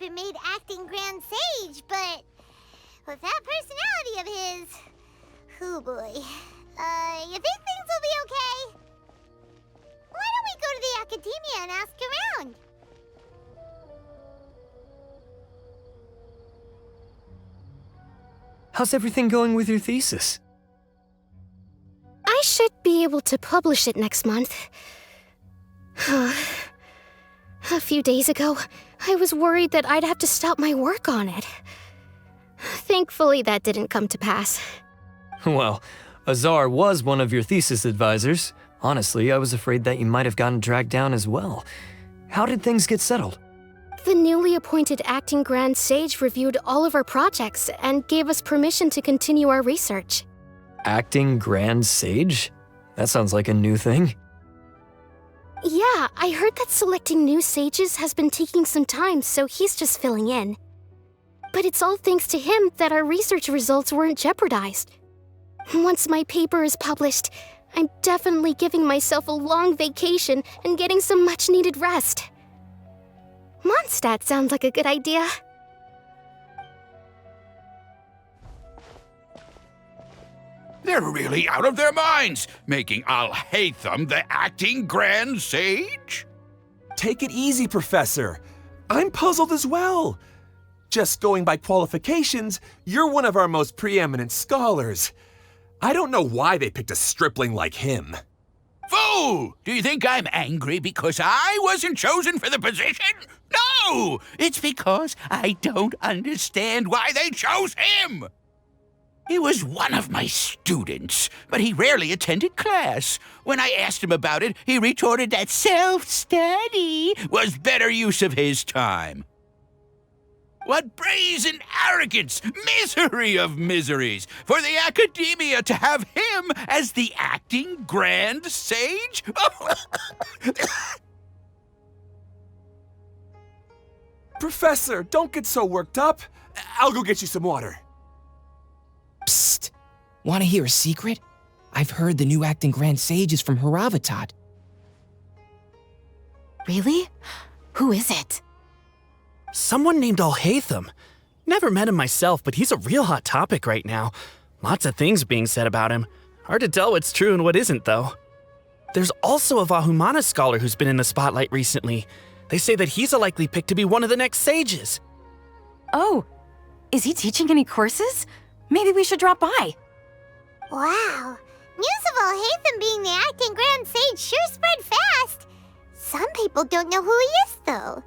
made acting Grand Sage, but with that personality of his, oh boy. You think things will be okay? Why don't we go to the academia and ask around? How's everything going with your thesis? I should be able to publish it next month. A few days ago, I was worried that I'd have to stop my work on it. Thankfully, that didn't come to pass. Well, Azar was one of your thesis advisors. Honestly, I was afraid that you might have gotten dragged down as well. How did things get settled? The newly appointed acting Grand Sage reviewed all of our projects and gave us permission to continue our research. Acting Grand Sage? That sounds like a new thing. Yeah, I heard that selecting new sages has been taking some time, so he's just filling in. But it's all thanks to him that our research results weren't jeopardized. Once my paper is published, I'm definitely giving myself a long vacation and getting some much-needed rest. Mondstadt sounds like a good idea. They're really out of their minds, making Alhaitham the acting Grand Sage? Take it easy, Professor. I'm puzzled as well. Just going by qualifications, you're one of our most preeminent scholars. I don't know why they picked a stripling like him. Fool! Do you think I'm angry because I wasn't chosen for the position? No! It's because I don't understand why they chose him! He was one of my students, but he rarely attended class. When I asked him about it, he retorted that self-study was better use of his time. What brazen arrogance, misery of miseries, for the academia to have him as the acting Grand Sage? Professor, don't get so worked up. I'll go get you some water. Psst! Want to hear a secret? I've heard the new acting Grand Sage is from Haravatat. Really? Who is it? Someone named Alhaitham. Never met him myself, but he's a real hot topic right now. Lots of things being said about him. Hard to tell what's true and what isn't, though. There's also a Vahumana scholar who's been in the spotlight recently. They say that he's a likely pick to be one of the next sages. Oh, is he teaching any courses? Maybe we should drop by. Wow. News of Alhaitham being the acting Grand Sage sure spread fast. Some people don't know who he is, though.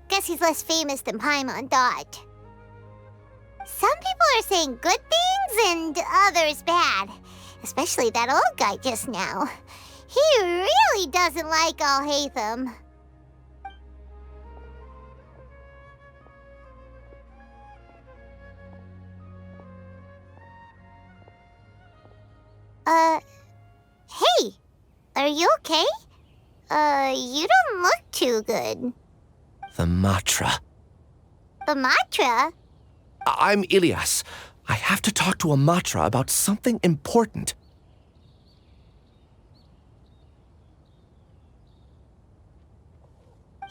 Guess he's less famous than Paimon Dot. Some people are saying good things and others bad. Especially that old guy just now. He really doesn't like Alhaitham. Hey, are you okay? You don't look too good. The Matra. The Matra? I'm Ilias. I have to talk to a Matra about something important.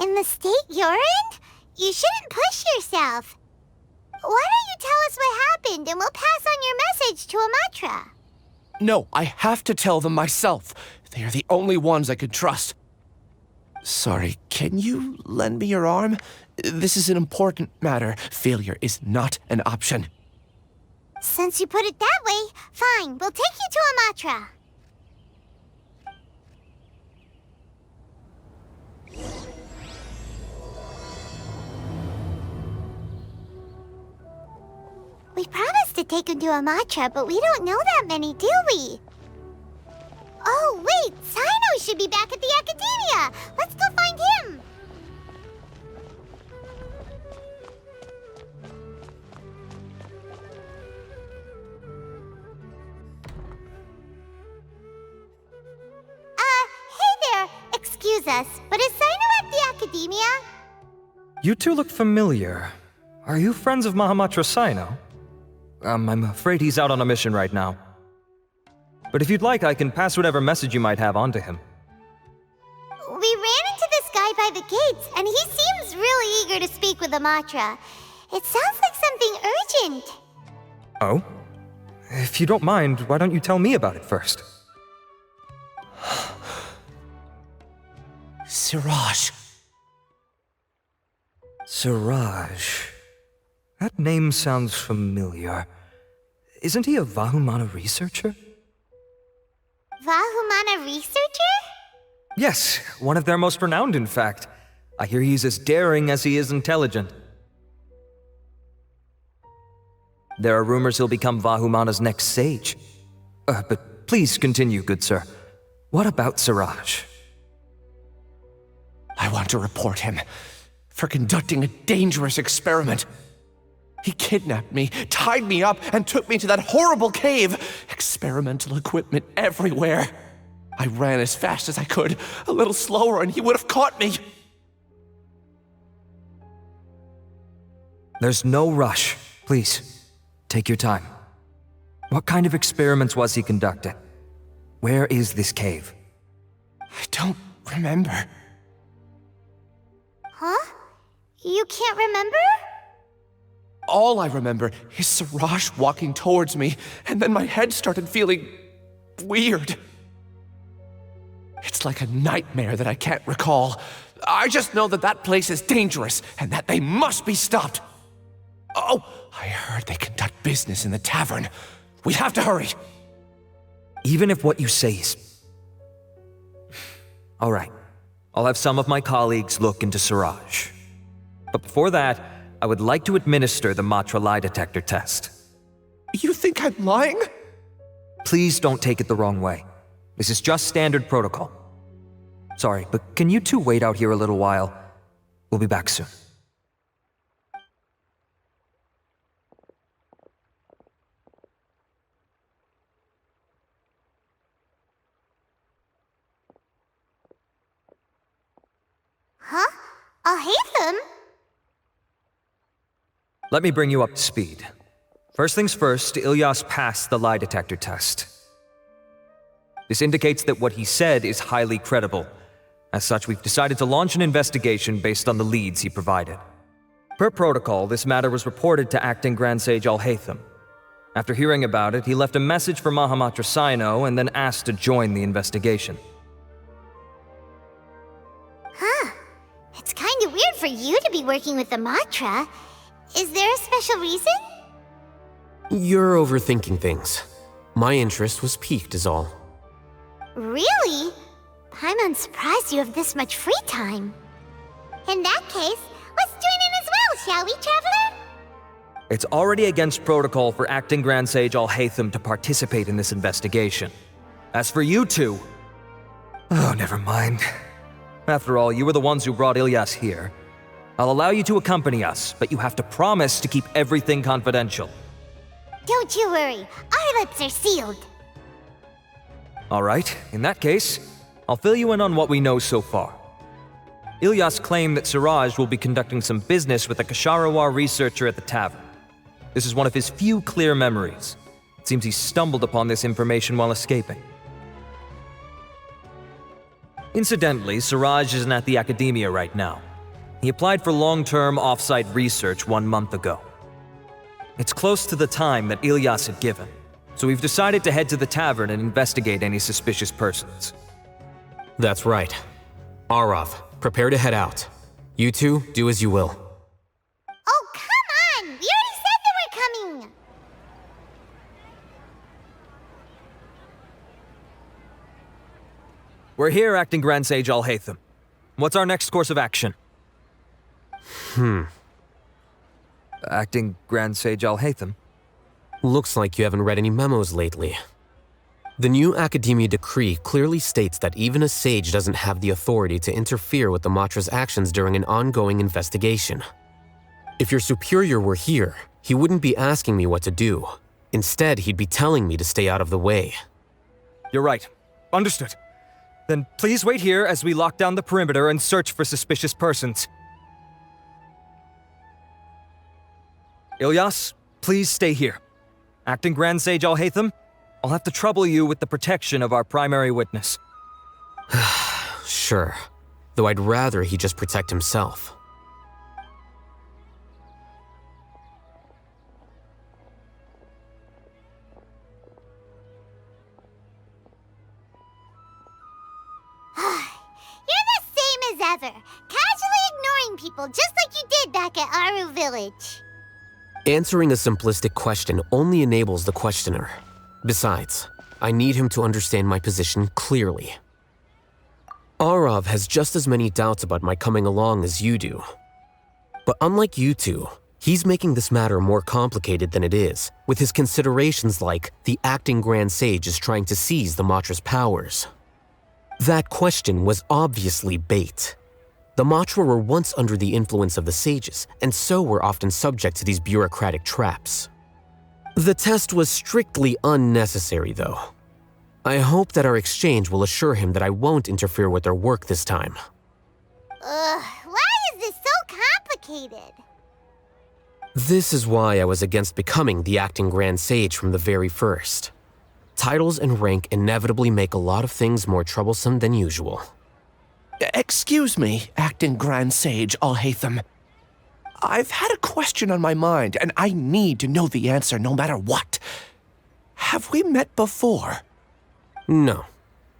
In the state you're in? You shouldn't push yourself. Why don't you tell us what happened and we'll pass on your message to a Matra? No, I have to tell them myself. They are the only ones I could trust. Sorry, can you lend me your arm? This is an important matter. Failure is not an option. Since you put it that way, fine. We'll take you to a Matra. We promised to take him to a Matra, but we don't know that many, do we? Oh, wait! Sino should be back at the Academia! Let's go find him! Hey there! Excuse us, but is Sino at the Academia? You two look familiar. Are you friends of Mahamatra Sino? I'm afraid he's out on a mission right now. But if you'd like, I can pass whatever message you might have on to him. We ran into this guy by by the gates, and he seems really eager to speak with Amatra. It sounds like something urgent. Oh? If you don't mind, why don't you tell me about it first? Siraj. Siraj. That name sounds familiar. Isn't he a Vahumana researcher? Vahumana researcher? Yes, one of their most renowned, in fact. I hear he's as daring as he is intelligent. There are rumors he'll become Vahumana's next sage. But please continue, good sir. What about Siraj? I want to report him for conducting a dangerous experiment. He kidnapped me, tied me up, and took me to that horrible cave. Experimental equipment everywhere. I ran as fast as I could, a little slower, and he would have caught me. There's no rush. Please, take your time. What kind of experiments was he conducting? Where is this cave? I don't remember. Huh? You can't remember? All I remember is Siraj walking towards me, and then my head started feeling weird. It's like a nightmare that I can't recall. I just know that that place is dangerous, and that they must be stopped. Oh, I heard they conduct business in the tavern. We have to hurry. Even if what you say is... All right. I'll have some of my colleagues look into Siraj. But before that, I would like to administer the Matra lie detector test. You think I'm lying? Please don't take it the wrong way. This is just standard protocol. Sorry, but can you two wait out here a little while? We'll be back soon. Huh? Alhaitham? Let me bring you up to speed. First things first, Ilyas passed the lie detector test. This indicates that what he said is highly credible. As such, we've decided to launch an investigation based on the leads he provided. Per protocol, this matter was reported to Acting Grand Sage Alhaitham. After hearing about it, he left a message for Mahamatra Sino and then asked to join the investigation. Huh. It's kinda weird for you to be working with the Matra. Is there a special reason? You're overthinking things. My interest was piqued is all. Really? I'm surprised you have this much free time. In that case, let's join in as well, shall we, Traveler? It's already against protocol for Acting Grand Sage Alhaitham to participate in this investigation. As for you two... Oh, never mind. After all, you were the ones who brought Ilyas here. I'll allow you to accompany us, but you have to promise to keep everything confidential. Don't you worry, our lips are sealed. All right, in that case, I'll fill you in on what we know so far. Ilyas claimed that Siraj will be conducting some business with a Kasharawar researcher at the tavern. This is one of his few clear memories. It seems he stumbled upon this information while escaping. Incidentally, Siraj isn't at the academia right now. He applied for long-term off-site research 1 month ago. It's close to the time that Ilyas had given, so we've decided to head to the tavern and investigate any suspicious persons. That's right. Arav, prepare to head out. You two, do as you will. Oh, come on! We already said that we're coming! We're here, Acting Grand Sage Alhaitham. What's our next course of action? Acting Grand Sage Alhaitham? Looks like you haven't read any memos lately. The new Academia decree clearly states that even a sage doesn't have the authority to interfere with the Matra's actions during an ongoing investigation. If your superior were here, he wouldn't be asking me what to do. Instead, he'd be telling me to stay out of the way. You're right. Understood. Then please wait here as we lock down the perimeter and search for suspicious persons. Ilyas, please stay here. Acting Grand Sage Alhaitham, I'll have to trouble you with the protection of our primary witness. Sure. though I'd rather he just protect himself. You're the same as ever, casually ignoring people just like you did back at Aru Village. Answering a simplistic question only enables the questioner. Besides, I need him to understand my position clearly. Arav has just as many doubts about my coming along as you do. But unlike you two, he's making this matter more complicated than it is, with his considerations like the acting Grand Sage is trying to seize the Matra's powers. That question was obviously bait. The Matra were once under the influence of the sages, and so were often subject to these bureaucratic traps. The test was strictly unnecessary, though. I hope that our exchange will assure him that I won't interfere with their work this time. Why is this so complicated? This is why I was against becoming the acting Grand Sage from the very first. Titles and rank inevitably make a lot of things more troublesome than usual. Excuse me, acting Grand Sage Alhaitham. I've had a question on my mind, and I need to know the answer no matter what. Have we met before? No.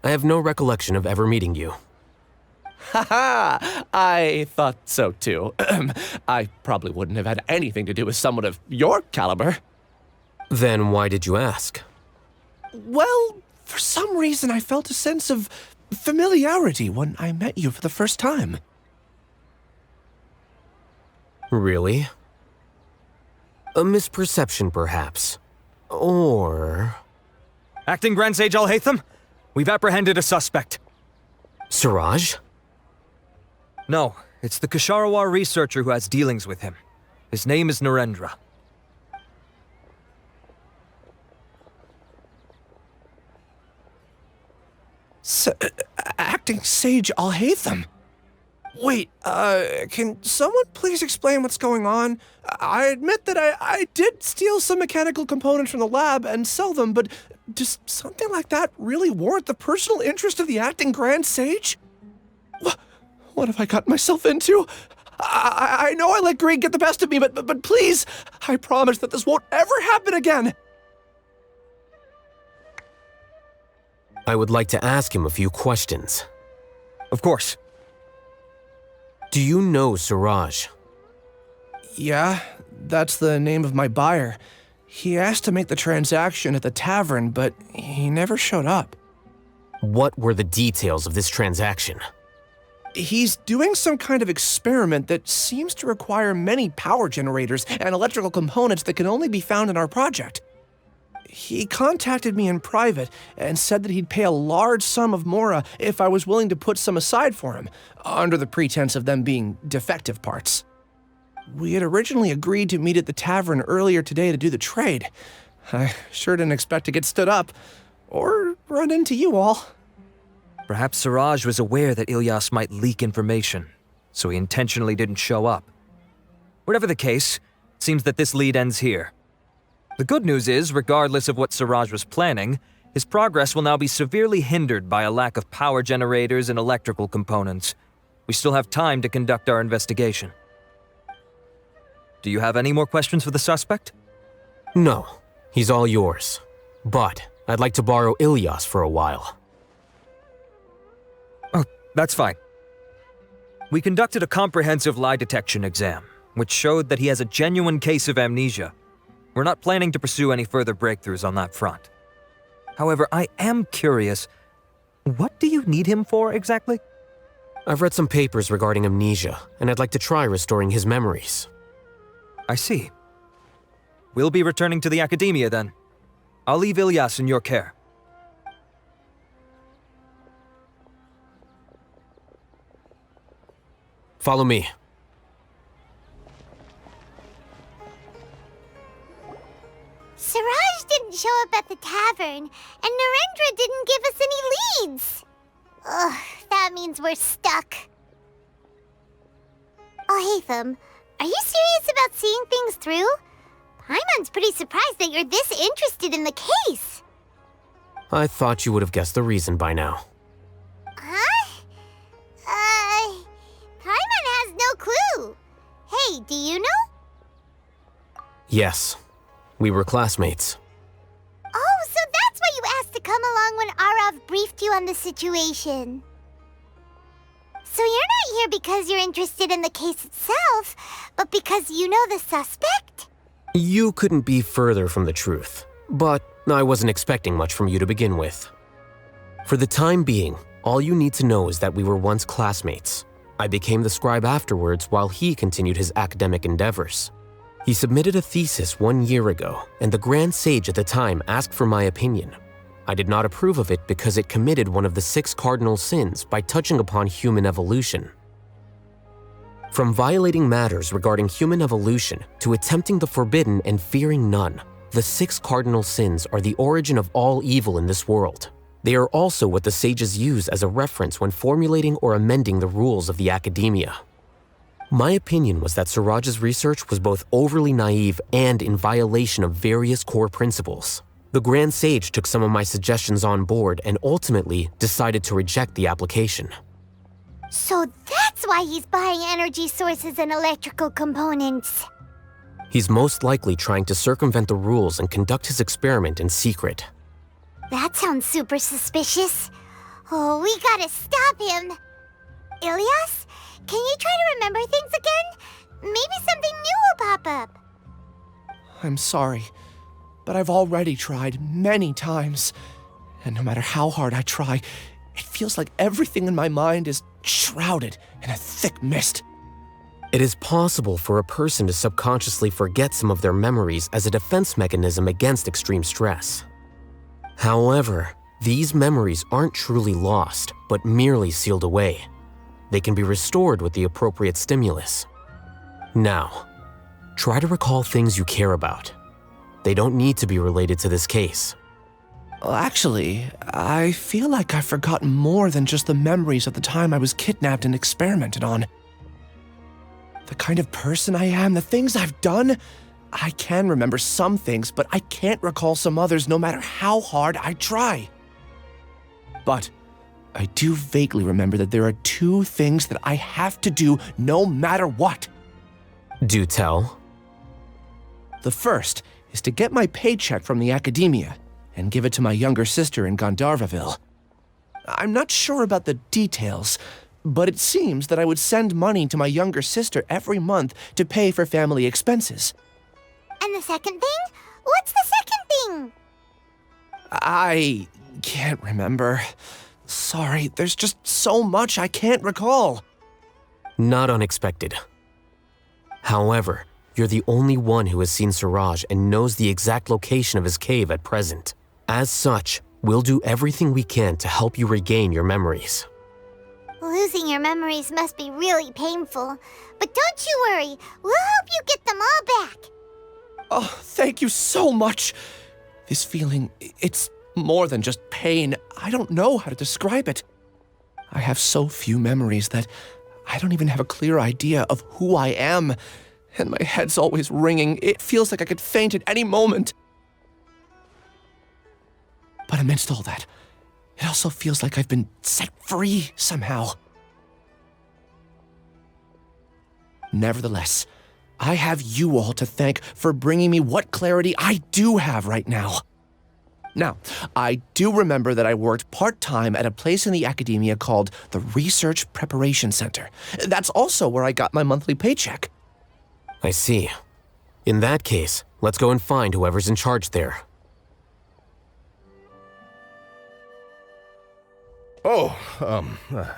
I have no recollection of ever meeting you. Haha, I thought so too. I probably wouldn't have had anything to do with someone of your caliber. Then why did you ask? Well, for some reason I felt a sense of familiarity when I met you for the first time. Really? A misperception, perhaps. Or... Acting Grand Sage Alhaitham, we've apprehended a suspect. Siraj? No, it's the Ksharawar researcher who has dealings with him. His name is Narendra. Acting Sage Alhaitham? Wait, can someone please explain what's going on? I admit that I did steal some mechanical components from the lab and sell them, but does something like that really warrant the personal interest of the acting Grand Sage? What have I gotten myself into? I know I let greed get the best of me, but please, I promise that this won't ever happen again. I would like to ask him a few questions. Of course. Do you know Siraj? Yeah, that's the name of my buyer. He asked to make the transaction at the tavern, but he never showed up. What were the details of this transaction? He's doing some kind of experiment that seems to require many power generators and electrical components that can only be found in our project. He contacted me in private and said that he'd pay a large sum of Mora if I was willing to put some aside for him, under the pretense of them being defective parts. We had originally agreed to meet at the tavern earlier today to do the trade. I sure didn't expect to get stood up, or run into you all. Perhaps Siraj was aware that Ilyas might leak information, so he intentionally didn't show up. Whatever the case, it seems that this lead ends here. The good news is, regardless of what Siraj was planning, his progress will now be severely hindered by a lack of power generators and electrical components. We still have time to conduct our investigation. Do you have any more questions for the suspect? No, he's all yours. But I'd like to borrow Ilyas for a while. Oh, that's fine. We conducted a comprehensive lie detection exam, which showed that he has a genuine case of amnesia. We're not planning to pursue any further breakthroughs on that front. However, I am curious, what do you need him for exactly? I've read some papers regarding amnesia, and I'd like to try restoring his memories. I see. We'll be returning to the academia then. I'll leave Ilyas in your care. Follow me. Siraj didn't show up at the tavern, and Narendra didn't give us any leads. Ugh, that means we're stuck. Alhaitham, are you serious about seeing things through? Paimon's pretty surprised that you're this interested in the case. I thought you would have guessed the reason by now. Huh? Why? Do you know? Yes, we were classmates. Oh, so that's why you asked to come along when Arav briefed you on the situation. So you're not here because you're interested in the case itself, but because you know the suspect? You couldn't be further from the truth, but I wasn't expecting much from you to begin with. For the time being, all you need to know is that we were once classmates. I became the scribe afterwards while he continued his academic endeavors. He submitted a thesis 1 year ago, and the Grand Sage at the time asked for my opinion. I did not approve of it because it committed one of the 6 cardinal sins by touching upon human evolution. From violating matters regarding human evolution to attempting the forbidden and fearing none, the 6 cardinal sins are the origin of all evil in this world. They are also what the sages use as a reference when formulating or amending the rules of the academia. My opinion was that Suraj's research was both overly naive and in violation of various core principles. The Grand Sage took some of my suggestions on board and ultimately decided to reject the application. So that's why he's buying energy sources and electrical components. He's most likely trying to circumvent the rules and conduct his experiment in secret. That sounds super suspicious. Oh, we gotta stop him. Ilias, can you try to remember things again? Maybe something new will pop up. I'm sorry, but I've already tried many times. And no matter how hard I try, it feels like everything in my mind is shrouded in a thick mist. It is possible for a person to subconsciously forget some of their memories as a defense mechanism against extreme stress. However, these memories aren't truly lost, but merely sealed away. They can be restored with the appropriate stimulus. Now, try to recall things you care about. They don't need to be related to this case. Well, actually, I feel like I've forgotten more than just the memories of the time I was kidnapped and experimented on. The kind of person I am, the things I've done, I can remember some things, but I can't recall some others no matter how hard I try. But I do vaguely remember that there are 2 things that I have to do no matter what. Do tell. The first is to get my paycheck from the academia and give it to my younger sister in Gandharvaville. I'm not sure about the details, but it seems that I would send money to my younger sister every month to pay for family expenses. And the second thing? What's the second thing? I can't remember. Sorry, there's just so much I can't recall. Not unexpected. However, you're the only one who has seen Suraj and knows the exact location of his cave at present. As such, we'll do everything we can to help you regain your memories. Losing your memories must be really painful. But don't you worry, we'll help you get them all back. Oh, thank you so much. This feeling, it's more than just pain. I don't know how to describe it. I have so few memories that I don't even have a clear idea of who I am. And my head's always ringing. It feels like I could faint at any moment. But amidst all that, it also feels like I've been set free somehow. Nevertheless, I have you all to thank for bringing me what clarity I do have right now. Now, I do remember that I worked part-time at a place in the academia called the Research Preparation Center. That's also where I got my monthly paycheck. I see. In that case, let's go and find whoever's in charge there.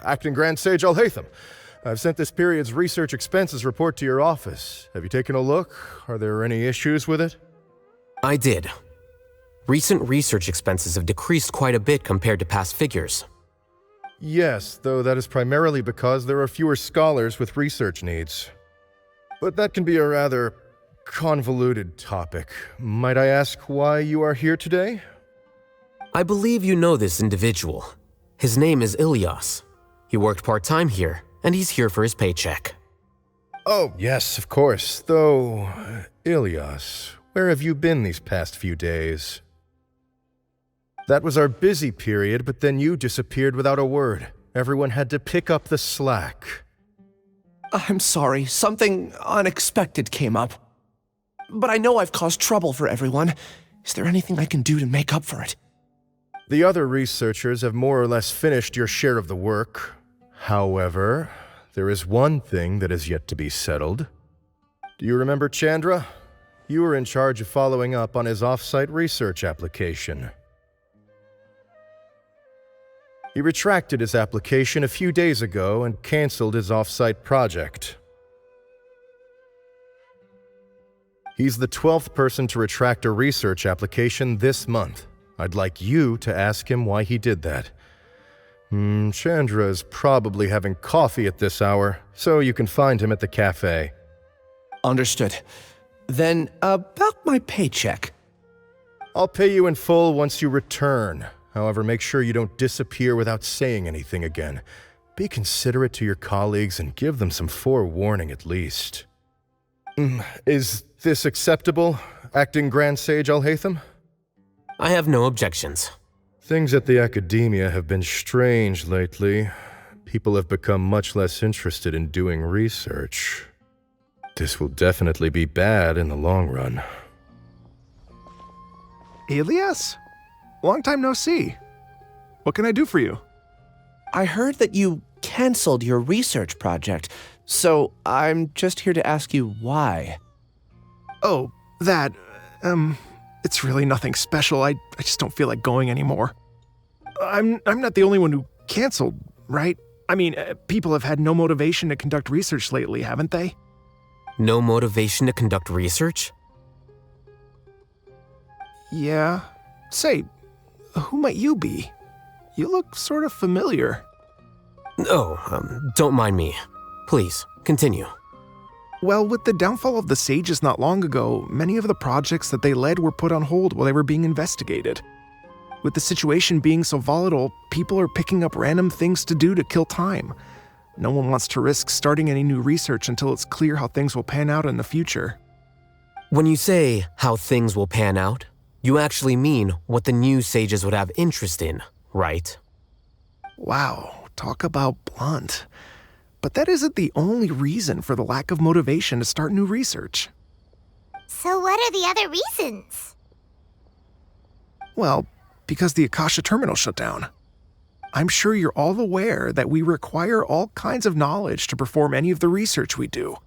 Acting Grand Sage Alhaitham. I've sent this period's research expenses report to your office. Have you taken a look? Are there any issues with it? I did. Recent research expenses have decreased quite a bit compared to past figures. Yes, though that is primarily because there are fewer scholars with research needs. But that can be a rather convoluted topic. Might I ask why you are here today? I believe you know this individual. His name is Ilias. He worked part-time here, and he's here for his paycheck. Oh, yes, of course. Though, Ilias, where have you been these past few days? That was our busy period, but then you disappeared without a word. Everyone had to pick up the slack. I'm sorry, something unexpected came up. But I know I've caused trouble for everyone. Is there anything I can do to make up for it? The other researchers have more or less finished your share of the work. However, there is one thing that is yet to be settled. Do you remember Chandra? You were in charge of following up on his off-site research application. He retracted his application a few days ago and canceled his off-site project. He's the 12th person to retract a research application this month. I'd like you to ask him why he did that. Chandra is probably having coffee at this hour, so you can find him at the cafe. Understood. Then, about my paycheck. I'll pay you in full once you return. However, make sure you don't disappear without saying anything again. Be considerate to your colleagues and give them some forewarning at least. Is this acceptable, Acting Grand Sage Alhaitham? I have no objections. Things at the Academia have been strange lately. People have become much less interested in doing research. This will definitely be bad in the long run. Elias? Long time no see. What can I do for you? I heard that you canceled your research project, so I'm just here to ask you why. Oh, that, it's really nothing special. I just don't feel like going anymore. I'm not the only one who canceled, right? I mean, people have had no motivation to conduct research lately, haven't they? No motivation to conduct research? Yeah. Say, who might you be? You look sort of familiar. Oh, don't mind me. Please, continue. Well, with the downfall of the Sages not long ago, many of the projects that they led were put on hold while they were being investigated. With the situation being so volatile, people are picking up random things to do to kill time. No one wants to risk starting any new research until it's clear how things will pan out in the future. When you say how things will pan out, you actually mean what the new Sages would have interest in, right? Wow, talk about blunt. But that isn't the only reason for the lack of motivation to start new research. So what are the other reasons? Well, because the Akasha terminal shut down. I'm sure you're all aware that we require all kinds of knowledge to perform any of the research we do.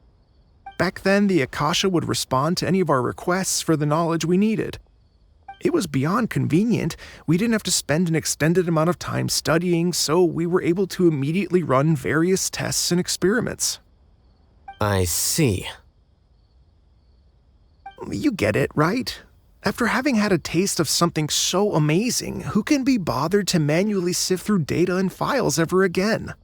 Back then, the Akasha would respond to any of our requests for the knowledge we needed. It was beyond convenient. We didn't have to spend an extended amount of time studying, so we were able to immediately run various tests and experiments. I see. You get it, right? After having had a taste of something so amazing, who can be bothered to manually sift through data and files ever again?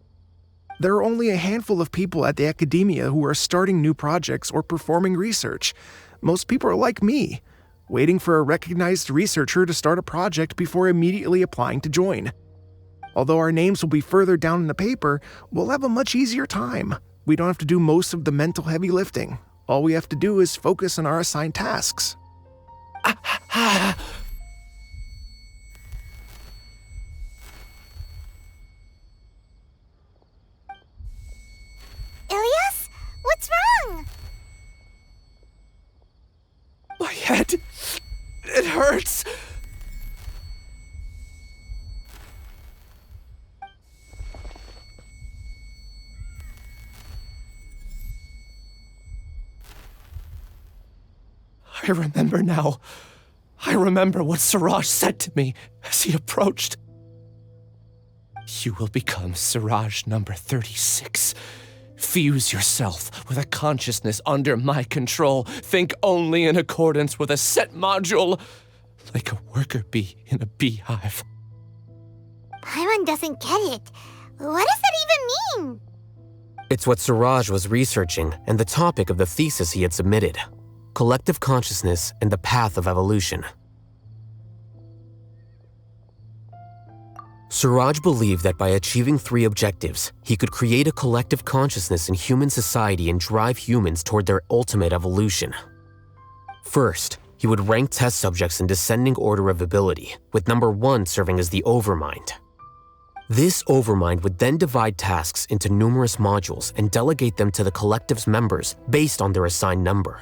There are only a handful of people at the Academia who are starting new projects or performing research. Most people are like me, waiting for a recognized researcher to start a project before immediately applying to join. Although our names will be further down in the paper, we'll have a much easier time. We don't have to do most of the mental heavy lifting. All we have to do is focus on our assigned tasks. Ilias? What's wrong? My head, it hurts. I remember now. I remember what Siraj said to me as he approached. You will become Siraj number 36. Fuse yourself with a consciousness under my control. Think only in accordance with a set module, like a worker bee in a beehive. Paimon doesn't get it. What does that even mean? It's what Siraj was researching and the topic of the thesis he had submitted. Collective consciousness and the path of evolution. Siraj believed that by achieving 3 objectives, he could create a collective consciousness in human society and drive humans toward their ultimate evolution. First, he would rank test subjects in descending order of ability, with number 1 serving as the overmind. This overmind would then divide tasks into numerous modules and delegate them to the collective's members based on their assigned number.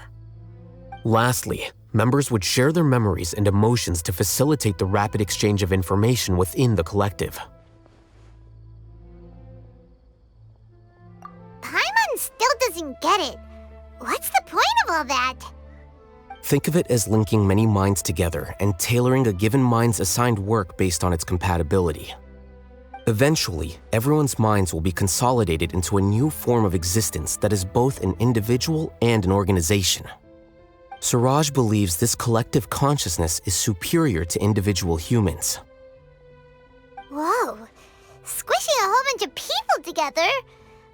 Lastly, members would share their memories and emotions to facilitate the rapid exchange of information within the collective. Paimon still doesn't get it. What's the point of all that? Think of it as linking many minds together and tailoring a given mind's assigned work based on its compatibility. Eventually, everyone's minds will be consolidated into a new form of existence that is both an individual and an organization. Suraj believes this collective consciousness is superior to individual humans. Whoa, squishing a whole bunch of people together?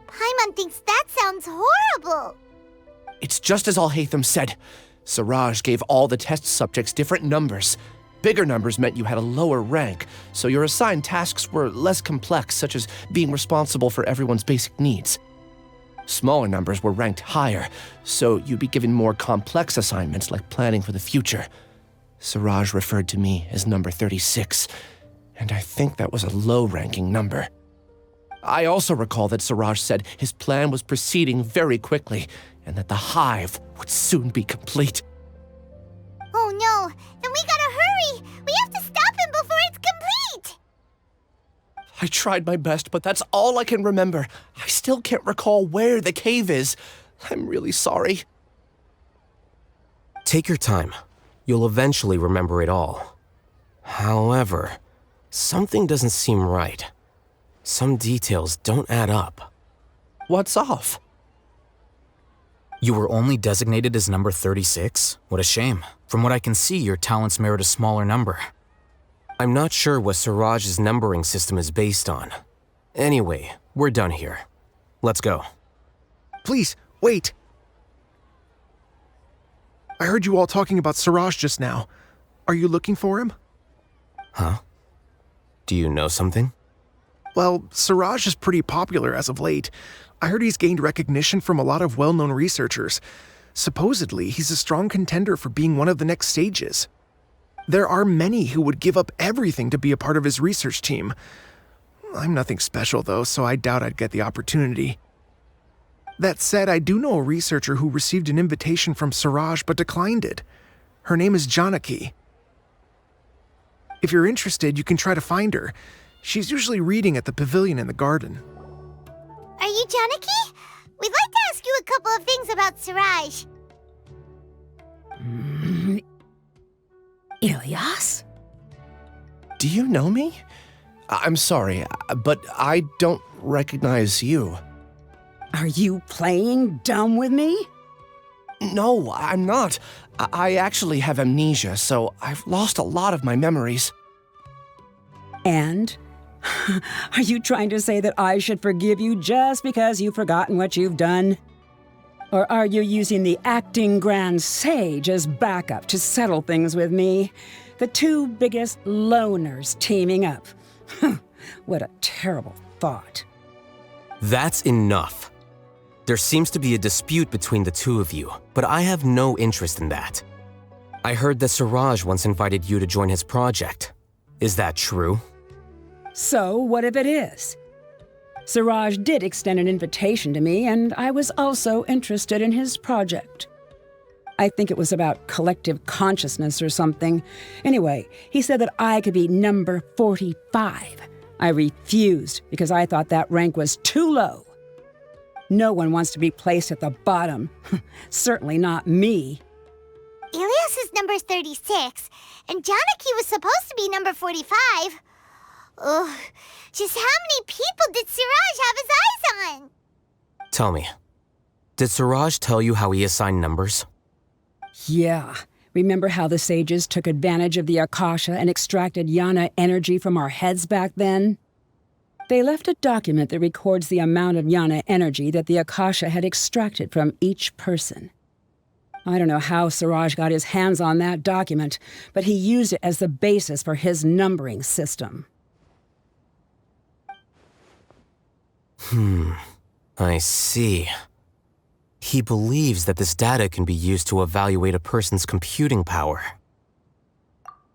Paimon thinks that sounds horrible. It's just as Alhaitham said. Suraj gave all the test subjects different numbers. Bigger numbers meant you had a lower rank, so your assigned tasks were less complex, such as being responsible for everyone's basic needs. Smaller numbers were ranked higher, so you'd be given more complex assignments like planning for the future. Suraj referred to me as number 36, and I think that was a low-ranking number. I also recall that Suraj said his plan was proceeding very quickly, and that the hive would soon be complete. Oh no, then we gotta hurry! We have to stop him before it's complete! I tried my best, but that's all I can remember. I still can't recall where the cave is. I'm really sorry. Take your time. You'll eventually remember it all. However, something doesn't seem right. Some details don't add up. What's off? You were only designated as number 36? What a shame. From what I can see, your talents merit a smaller number. I'm not sure what Suraj's numbering system is based on. Anyway, we're done here. Let's go. Please, wait. I heard you all talking about Suraj just now. Are you looking for him? Huh? Do you know something? Well, Suraj is pretty popular as of late. I heard he's gained recognition from a lot of well-known researchers. Supposedly, he's a strong contender for being one of the next sages. There are many who would give up everything to be a part of his research team. I'm nothing special, though, so I doubt I'd get the opportunity. That said, I do know a researcher who received an invitation from Suraj but declined it. Her name is Janaki. If you're interested, you can try to find her. She's usually reading at the pavilion in the garden. Are you Janaki? We'd like to ask you a couple of things about Suraj. Ilyas? Do you know me? I'm sorry, but I don't recognize you. Are you playing dumb with me? No, I'm not. I actually have amnesia, so I've lost a lot of my memories. And? Are you trying to say that I should forgive you just because you've forgotten what you've done? Or are you using the acting Grand Sage as backup to settle things with me? The two biggest loners teaming up. What a terrible thought. That's enough. There seems to be a dispute between the two of you, but I have no interest in that. I heard that Suraj once invited you to join his project. Is that true? So, what if it is? Suraj did extend an invitation to me, and I was also interested in his project. I think it was about collective consciousness or something. Anyway, he said that I could be number 45. I refused because I thought that rank was too low. No one wants to be placed at the bottom. Certainly not me. Ilyas is number 36, and Janaki was supposed to be number 45. Ugh, just how many people did Suraj have his eyes on? Tell me, did Suraj tell you how he assigned numbers? Yeah. Remember how the sages took advantage of the Akasha and extracted Yana energy from our heads back then? They left a document that records the amount of Yana energy that the Akasha had extracted from each person. I don't know how Suraj got his hands on that document, but he used it as the basis for his numbering system. I see. He believes that this data can be used to evaluate a person's computing power.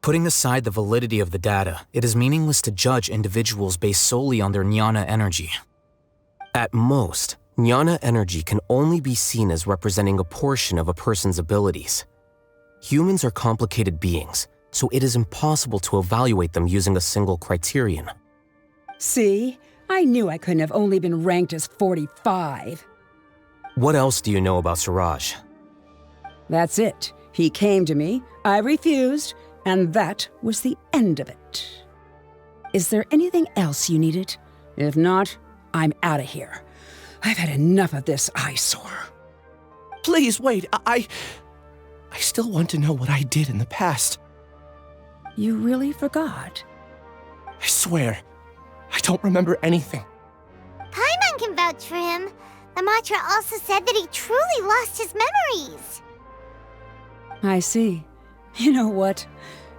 Putting aside the validity of the data, it is meaningless to judge individuals based solely on their jnana energy. At most, jnana energy can only be seen as representing a portion of a person's abilities. Humans are complicated beings, so it is impossible to evaluate them using a single criterion. See? I knew I couldn't have only been ranked as 45. What else do you know about Suraj? That's it. He came to me, I refused, and that was the end of it. Is there anything else you needed? If not, I'm out of here. I've had enough of this eyesore. Please, wait. I still want to know what I did in the past. You really forgot? I swear, I don't remember anything. Paimon can vouch for him. The mantra also said that he truly lost his memories. I see. You know what?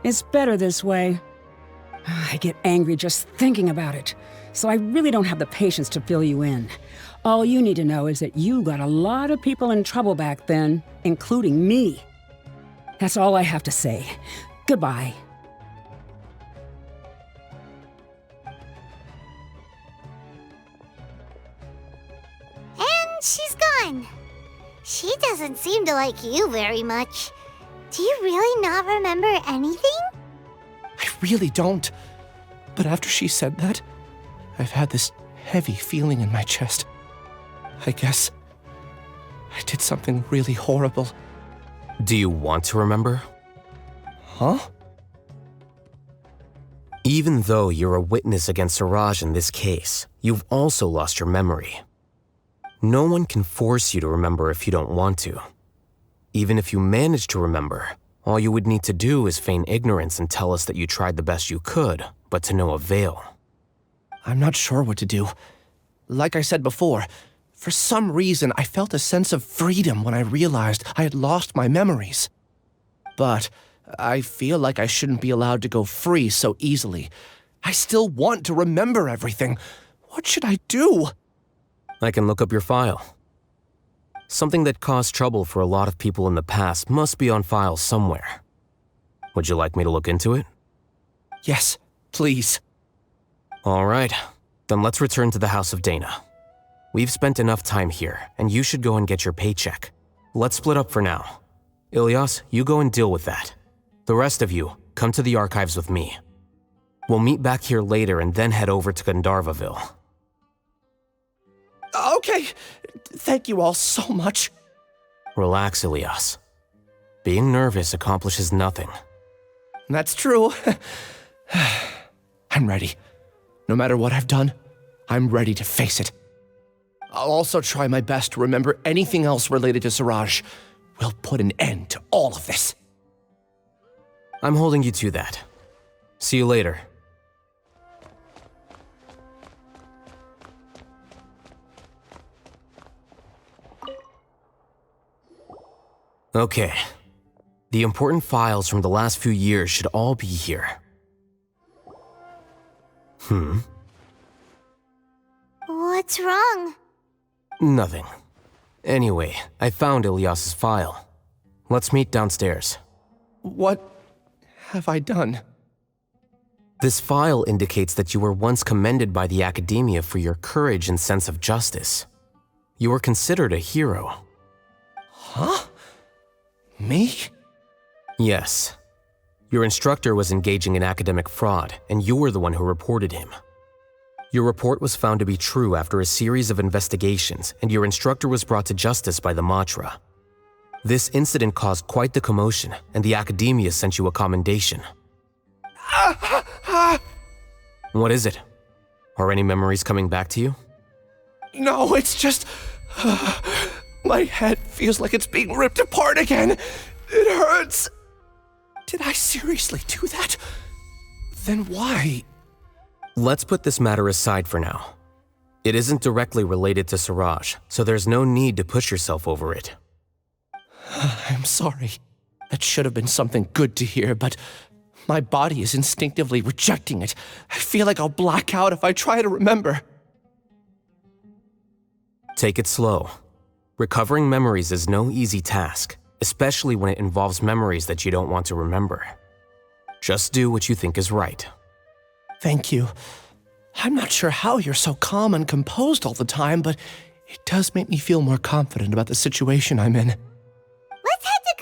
It's better this way. I get angry just thinking about it, so I really don't have the patience to fill you in. All you need to know is that you got a lot of people in trouble back then, including me. That's all I have to say. Goodbye. And she's gone. She doesn't seem to like you very much. Do you really not remember anything? I really don't. But after she said that, I've had this heavy feeling in my chest. I guess I did something really horrible. Do you want to remember? Huh? Even though you're a witness against Suraj in this case, you've also lost your memory. No one can force you to remember if you don't want to. Even if you manage to remember, all you would need to do is feign ignorance and tell us that you tried the best you could, but to no avail. I'm not sure what to do. Like I said before, for some reason I felt a sense of freedom when I realized I had lost my memories. But I feel like I shouldn't be allowed to go free so easily. I still want to remember everything. What should I do? I can look up your file. Something that caused trouble for a lot of people in the past must be on file somewhere. Would you like me to look into it? Yes, please. All right, then let's return to the House of Dana. We've spent enough time here, and you should go and get your paycheck. Let's split up for now. Ilyas, you go and deal with that. The rest of you, come to the archives with me. We'll meet back here later and then head over to Gandharvaville. Okay, thank you all so much. Relax, Ilyas. Being nervous accomplishes nothing. That's true. I'm ready. No matter what I've done, I'm ready to face it. I'll also try my best to remember anything else related to Suraj. We'll put an end to all of this. I'm holding you to that. See you later. Okay. The important files from the last few years should all be here. What's wrong? Nothing. Anyway, I found Ilyas's file. Let's meet downstairs. What have I done? This file indicates that you were once commended by the Academia for your courage and sense of justice. You were considered a hero. Huh? Me? Yes. Your instructor was engaging in academic fraud, and you were the one who reported him. Your report was found to be true after a series of investigations, and your instructor was brought to justice by the Matra. This incident caused quite the commotion, and the Academia sent you a commendation. What is it? Are any memories coming back to you? No, it's just... my head feels like it's being ripped apart again. It hurts. Did I seriously do that? Then why? Let's put this matter aside for now. It isn't directly related to Suraj, so there's no need to push yourself over it. I'm sorry. That should have been something good to hear, but my body is instinctively rejecting it. I feel like I'll black out if I try to remember. Take it slow. Recovering memories is no easy task, especially when it involves memories that you don't want to remember. Just do what you think is right. Thank you. I'm not sure how you're so calm and composed all the time, but it does make me feel more confident about the situation I'm in. Let's head to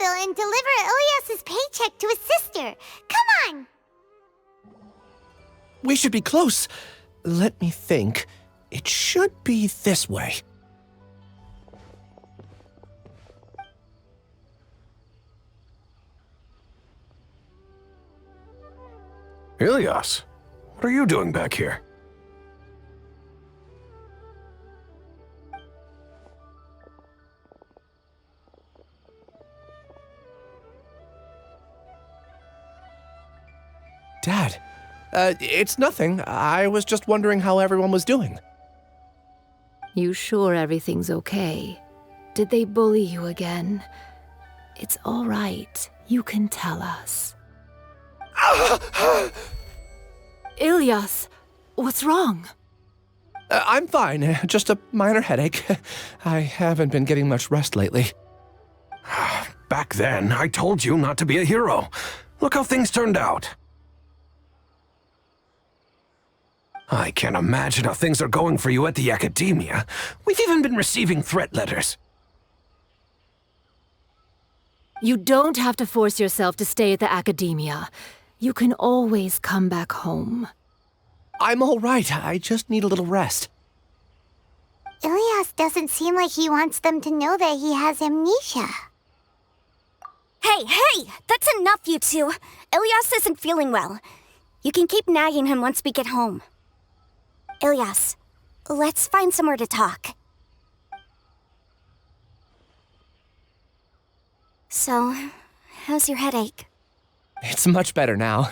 Gandharvaville and deliver Ilias's paycheck to his sister. Come on! We should be close. Let me think. It should be this way. Ilias, what are you doing back here? Dad, it's nothing. I was just wondering how everyone was doing. You sure everything's okay? Did they bully you again? It's all right. You can tell us. Ilias, what's wrong? I'm fine. Just a minor headache. I haven't been getting much rest lately. Back then, I told you not to be a hero. Look how things turned out. I can't imagine how things are going for you at the Academia. We've even been receiving threat letters. You don't have to force yourself to stay at the Academia. You can always come back home. I'm all right. I just need a little rest. Ilias doesn't seem like he wants them to know that he has amnesia. Hey! That's enough, you two. Ilias isn't feeling well. You can keep nagging him once we get home. Ilias, let's find somewhere to talk. So, how's your headache? It's much better now.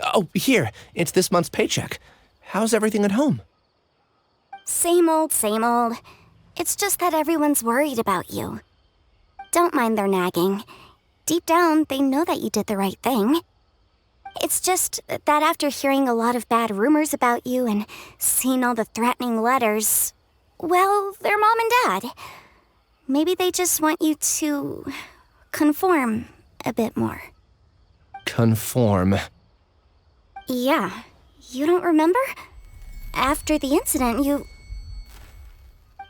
Oh, here, it's this month's paycheck. How's everything at home? Same old, same old. It's just that everyone's worried about you. Don't mind their nagging. Deep down, they know that you did the right thing. It's just that after hearing a lot of bad rumors about you and seeing all the threatening letters, well, they're mom and dad. Maybe they just want you to conform a bit more. Conform. Yeah, you don't remember? After the incident, you...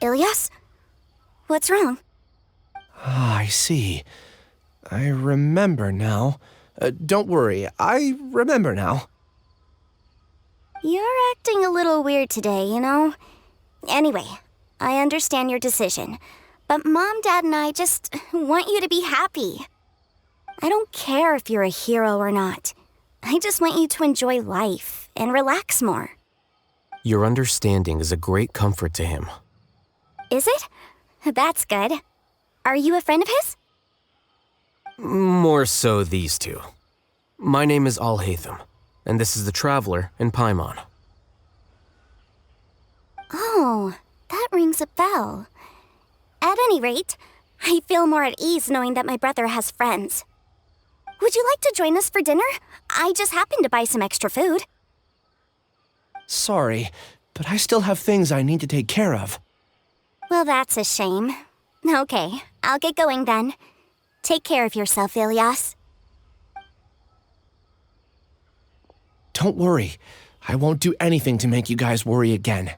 Ilias? What's wrong? Ah, I see. I remember now. Don't worry, I remember now. You're acting a little weird today, you know? Anyway, I understand your decision, but Mom, Dad, and I just want you to be happy. I don't care if you're a hero or not. I just want you to enjoy life and relax more. Your understanding is a great comfort to him. Is it? That's good. Are you a friend of his? More so these two. My name is Alhaitham, and this is the Traveler in Paimon. Oh, that rings a bell. At any rate, I feel more at ease knowing that my brother has friends. Would you like to join us for dinner? I just happened to buy some extra food. Sorry, but I still have things I need to take care of. Well, that's a shame. Okay, I'll get going then. Take care of yourself, Ilias. Don't worry. I won't do anything to make you guys worry again.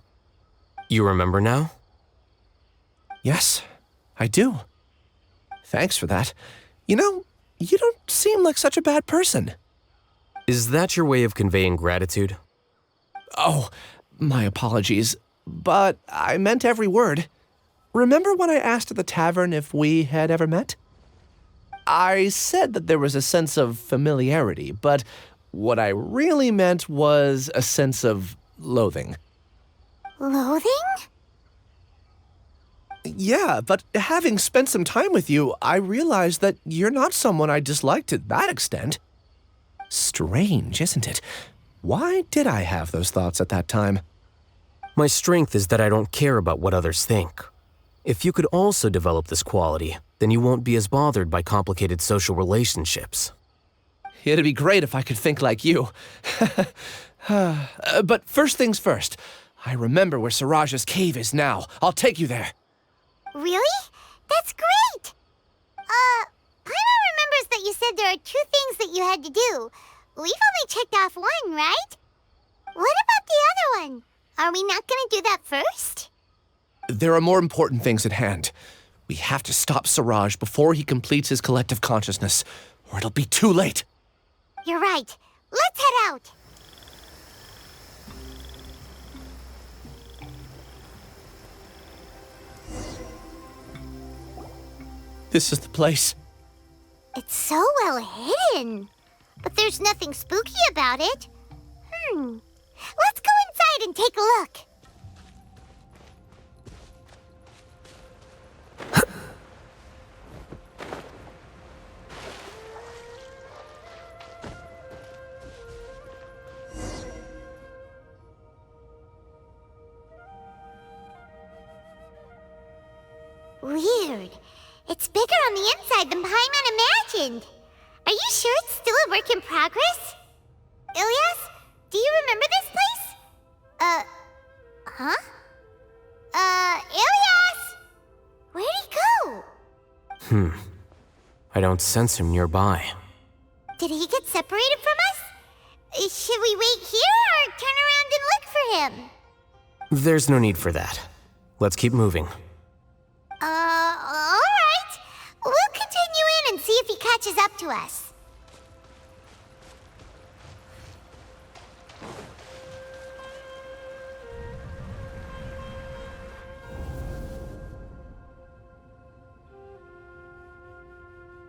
You remember now? Yes, I do. Thanks for that. You know, you don't seem like such a bad person. Is that your way of conveying gratitude? Oh, my apologies, but I meant every word. Remember when I asked at the tavern if we had ever met? I said that there was a sense of familiarity, but what I really meant was a sense of loathing. Loathing? Yeah, but having spent some time with you, I realized that you're not someone I dislike to that extent. Strange, isn't it? Why did I have those thoughts at that time? My strength is that I don't care about what others think. If you could also develop this quality, then you won't be as bothered by complicated social relationships. It'd be great if I could think like you. But first things first, I remember where Siraj's cave is now. I'll take you there. Really? That's great! Paimon remembers that you said said there are 2 things that you had to do. We've only checked off 1, right? What about the other one? Are we not gonna do that first? There are more important things at hand. We have to stop Siraj before he completes his collective consciousness, or it'll be too late. You're right. Let's head out. This is the place. It's so well hidden. But there's nothing spooky about it. Let's go inside and take a look. Weird. It's bigger on the inside than Paimon imagined. Are you sure it's still a work in progress? Ilyas, do you remember this place? Huh? Ilyas! Where'd he go? I don't sense him nearby. Did he get separated from us? Should we wait here or turn around and look for him? There's no need for that. Let's keep moving. Alright. We'll continue in and see if he catches up to us.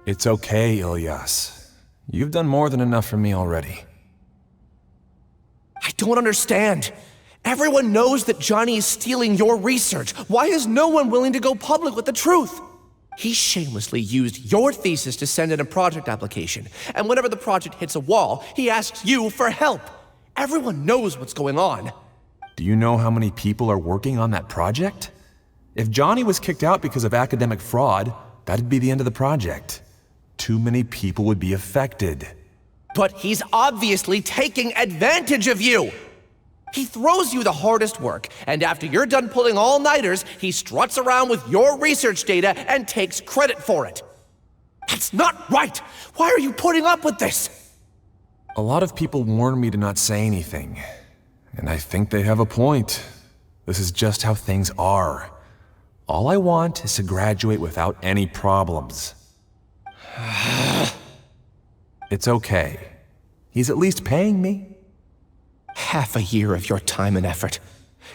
It's okay, Ilyas. You've done more than enough for me already. I don't understand. Everyone knows that Johnny is stealing your research. Why is no one willing to go public with the truth? He shamelessly used your thesis to send in a project application, and whenever the project hits a wall, he asks you for help. Everyone knows what's going on. Do you know how many people are working on that project? If Johnny was kicked out because of academic fraud, that'd be the end of the project. Too many people would be affected. But he's obviously taking advantage of you! He throws you the hardest work, and after you're done pulling all-nighters, he struts around with your research data and takes credit for it. That's not right! Why are you putting up with this? A lot of people warn me to not say anything, and I think they have a point. This is just how things are. All I want is to graduate without any problems. It's okay. He's at least paying me. Half a year of your time and effort,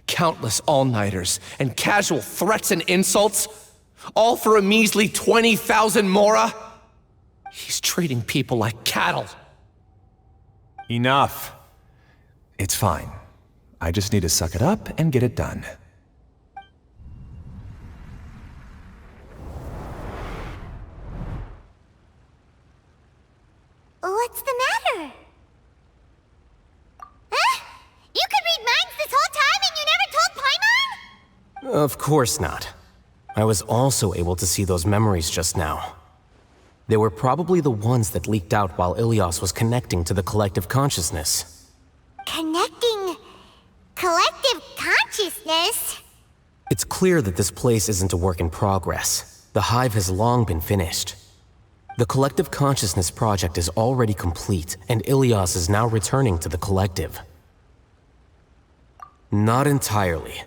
countless all-nighters, and casual threats and insults, all for a measly 20,000 mora? He's treating people like cattle. Enough. It's fine. I just need to suck it up and get it done. What's the matter? Huh? You could read minds this whole time and you never told Paimon? Of course not. I was also able to see those memories just now. They were probably the ones that leaked out while Ilyas was connecting to the collective consciousness. Connecting collective consciousness? It's clear that this place isn't a work in progress. The hive has long been finished. The collective consciousness project is already complete, and Ilyas is now returning to the collective. Not entirely.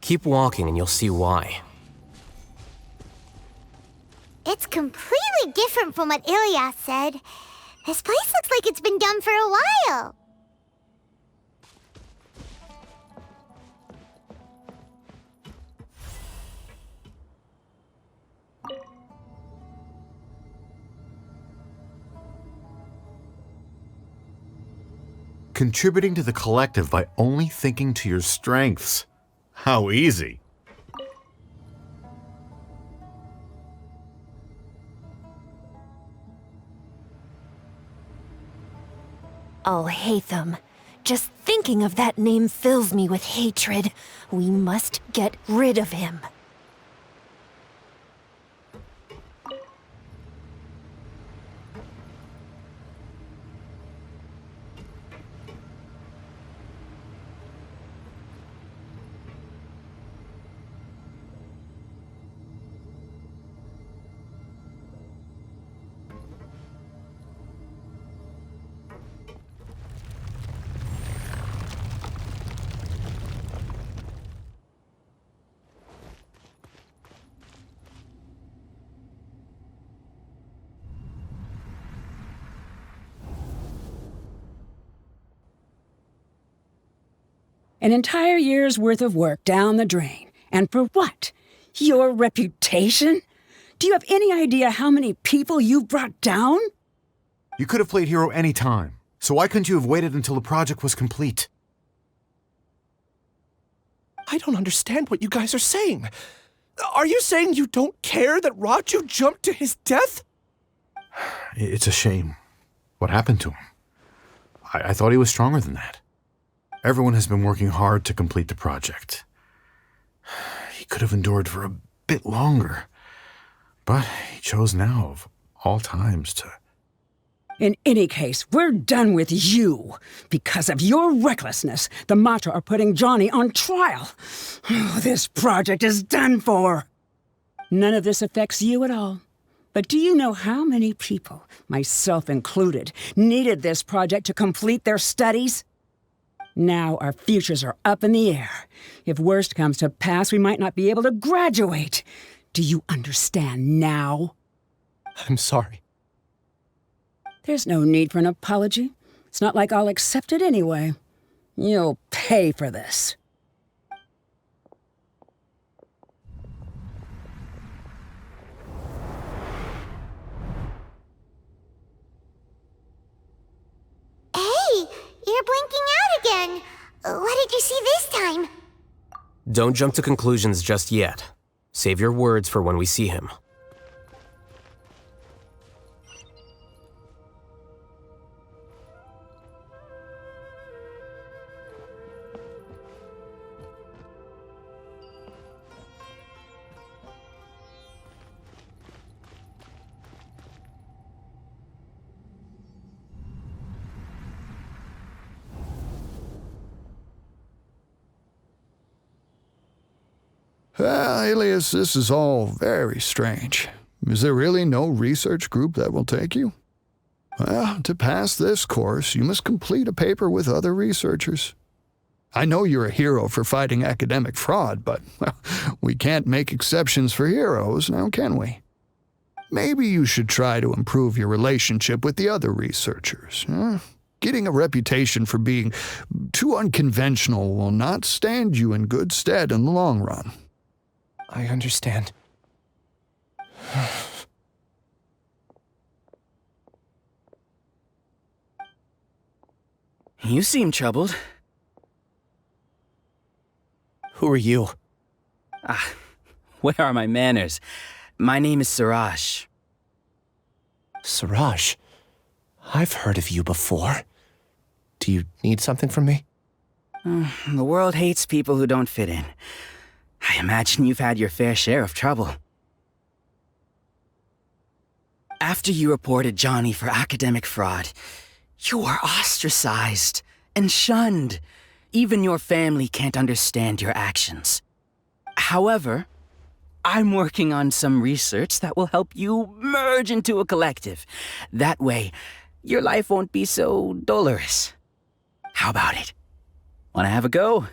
Keep walking and you'll see why. It's completely different from what Ilyas said. This place looks like it's been done for a while. Contributing to the collective by only thinking to your strengths. How easy. Alhaitham. Just thinking of that name fills me with hatred. We must get rid of him. An entire year's worth of work down the drain. And for what? Your reputation? Do you have any idea how many people you've brought down? You could have played hero any time, so why couldn't you have waited until the project was complete? I don't understand what you guys are saying. Are you saying you don't care that Raju jumped to his death? It's a shame. What happened to him? I thought he was stronger than that. Everyone has been working hard to complete the project. He could have endured for a bit longer, but he chose now, of all times, to... In any case, we're done with you. Because of your recklessness, the Matra are putting Johnny on trial. This project is done for. None of this affects you at all. But do you know how many people, myself included, needed this project to complete their studies? Now our futures are up in the air. If worst comes to pass, we might not be able to graduate. Do you understand now? I'm sorry. There's no need for an apology. It's not like I'll accept it anyway. You'll pay for this. Hey, you're blinking out again. What did you see this time? Don't jump to conclusions just yet. Save your words for when we see him. Alias, this is all very strange. Is there really no research group that will take you? Well, to pass this course, you must complete a paper with other researchers. I know you're a hero for fighting academic fraud, but well, we can't make exceptions for heroes, now can we? Maybe you should try to improve your relationship with the other researchers. Getting a reputation for being too unconventional will not stand you in good stead in the long run. I understand. You seem troubled. Who are you? Where are my manners? My name is Siraj. Siraj? I've heard of you before. Do you need something from me? The world hates people who don't fit in. I imagine you've had your fair share of trouble. After you reported Johnny for academic fraud, you were ostracized and shunned. Even your family can't understand your actions. However, I'm working on some research that will help you merge into a collective. That way, your life won't be so dolorous. How about it? Wanna have a go?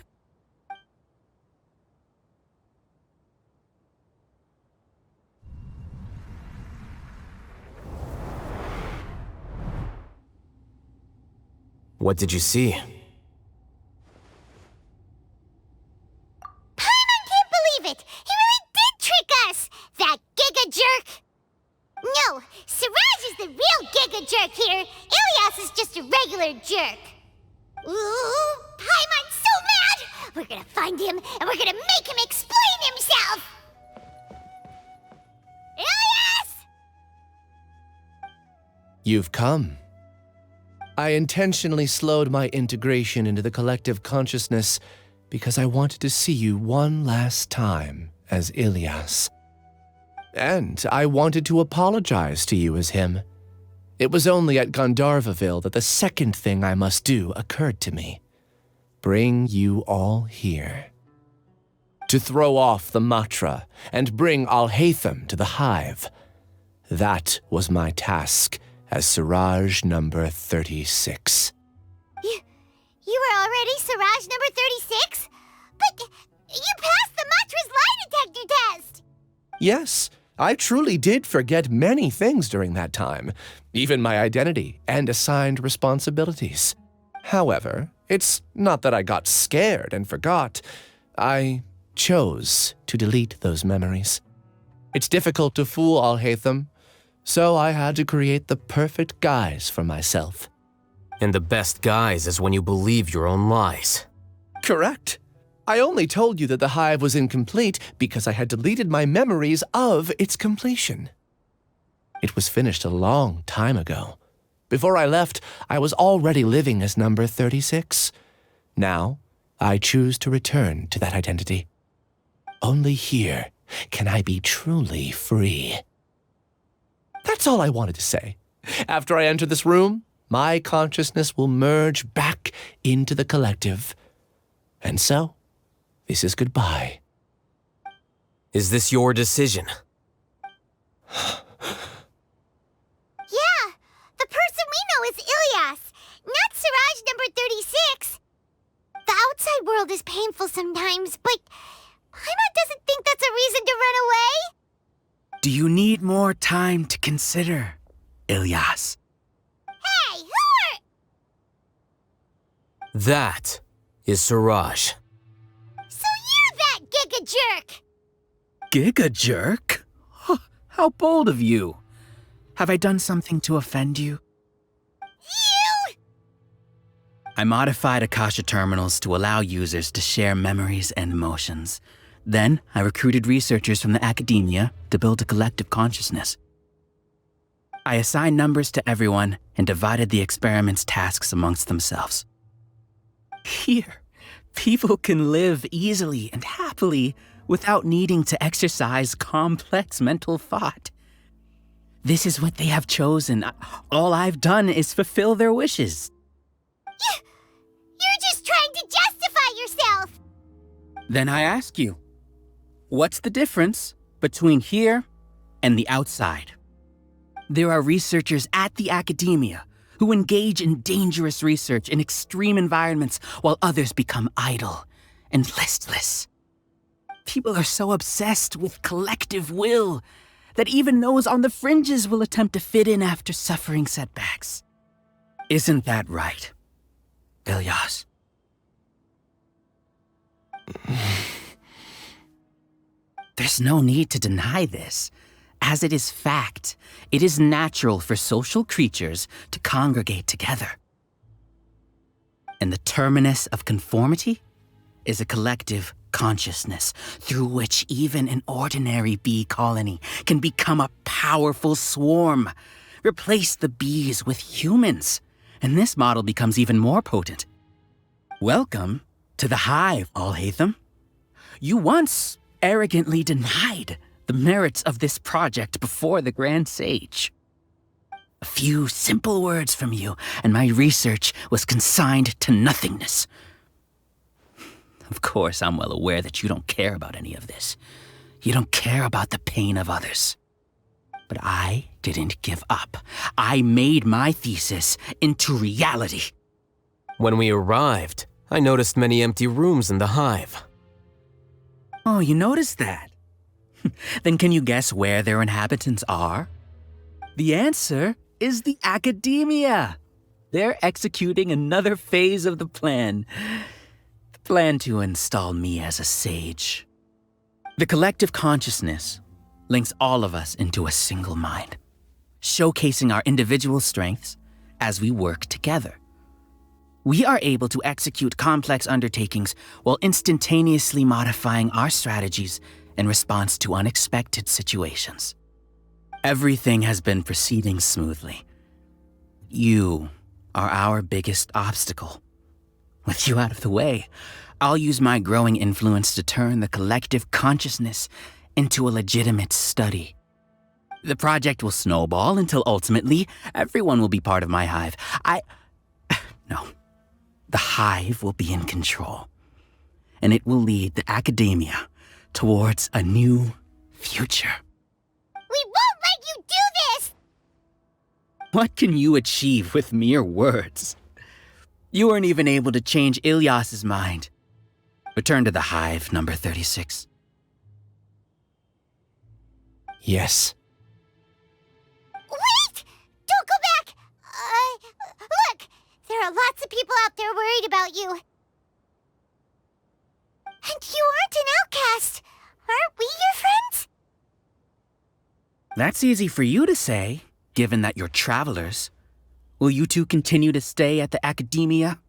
What did you see? Paimon can't believe it! He really did trick us! That giga jerk! No, Siraj is the real giga jerk here. Ilias is just a regular jerk. Ooh, Paimon's so mad! We're gonna find him, and we're gonna make him explain himself! Ilias! You've come. I intentionally slowed my integration into the collective consciousness because I wanted to see you one last time as Ilias. And I wanted to apologize to you as him. It was only at Gandharvaville that the second thing I must do occurred to me. Bring you all here. To throw off the Matra and bring Alhaitham to the hive. That was my task as Siraj number 36. You were already Siraj number 36? But you passed the Matra's lie detector test! Yes, I truly did forget many things during that time, even my identity and assigned responsibilities. However, It's not that I got scared and forgot. I chose to delete those memories. It's difficult to fool Alhaitham, so I had to create the perfect guise for myself. And the best guise is when you believe your own lies. Correct. I only told you that the hive was incomplete because I had deleted my memories of its completion. It was finished a long time ago. Before I left, I was already living as number 36. Now, I choose to return to that identity. Only here can I be truly free. That's all I wanted to say. After I enter this room, my consciousness will merge back into the collective. And so, this is goodbye. Is this your decision? Yeah, the person we know is Ilyas, not Siraj number 36. The outside world is painful sometimes, but Paimon doesn't think that's a reason to run away. Do you need more time to consider, Ilyas? Hey, who are... That is Siraj. So you're that giga jerk! Giga jerk? How bold of you. Have I done something to offend you? You! I modified Akasha terminals to allow users to share memories and emotions. Then, I recruited researchers from the academia to build a collective consciousness. I assigned numbers to everyone and divided the experiment's tasks amongst themselves. Here, people can live easily and happily without needing to exercise complex mental thought. This is what they have chosen. All I've done is fulfill their wishes. You're just trying to justify yourself! Then I ask you, what's the difference between here and the outside? There are researchers at the academia who engage in dangerous research in extreme environments while others become idle and listless. People are so obsessed with collective will that even those on the fringes will attempt to fit in after suffering setbacks. Isn't that right, Ilyas? There's no need to deny this. As it is fact, it is natural for social creatures to congregate together. And the terminus of conformity is a collective consciousness through which even an ordinary bee colony can become a powerful swarm. Replace the bees with humans, and this model becomes even more potent. Welcome to the hive, Alhaitham. You once arrogantly denied the merits of this project before the Grand Sage. A few simple words from you, and my research was consigned to nothingness. Of course, I'm well aware that you don't care about any of this. You don't care about the pain of others. But I didn't give up. I made my thesis into reality. When we arrived, I noticed many empty rooms in the hive. Oh, you noticed that? Then can you guess where their inhabitants are? The answer is the academia. They're executing another phase of the plan. The plan to install me as a sage. The collective consciousness links all of us into a single mind, showcasing our individual strengths as we work together. We are able to execute complex undertakings while instantaneously modifying our strategies in response to unexpected situations. Everything has been proceeding smoothly. You are our biggest obstacle. With you out of the way, I'll use my growing influence to turn the collective consciousness into a legitimate study. The project will snowball until ultimately everyone will be part of my hive. No. The hive will be in control, and it will lead the academia towards a new future. We won't let you do this! What can you achieve with mere words? You weren't even able to change Ilyas's mind. Return to the hive, number 36. Yes. Wait! Don't go back! Look! There are lots of people out there worried about you. And you aren't an outcast. Aren't we your friends? That's easy for you to say, given that you're travelers. Will you two continue to stay at the academia?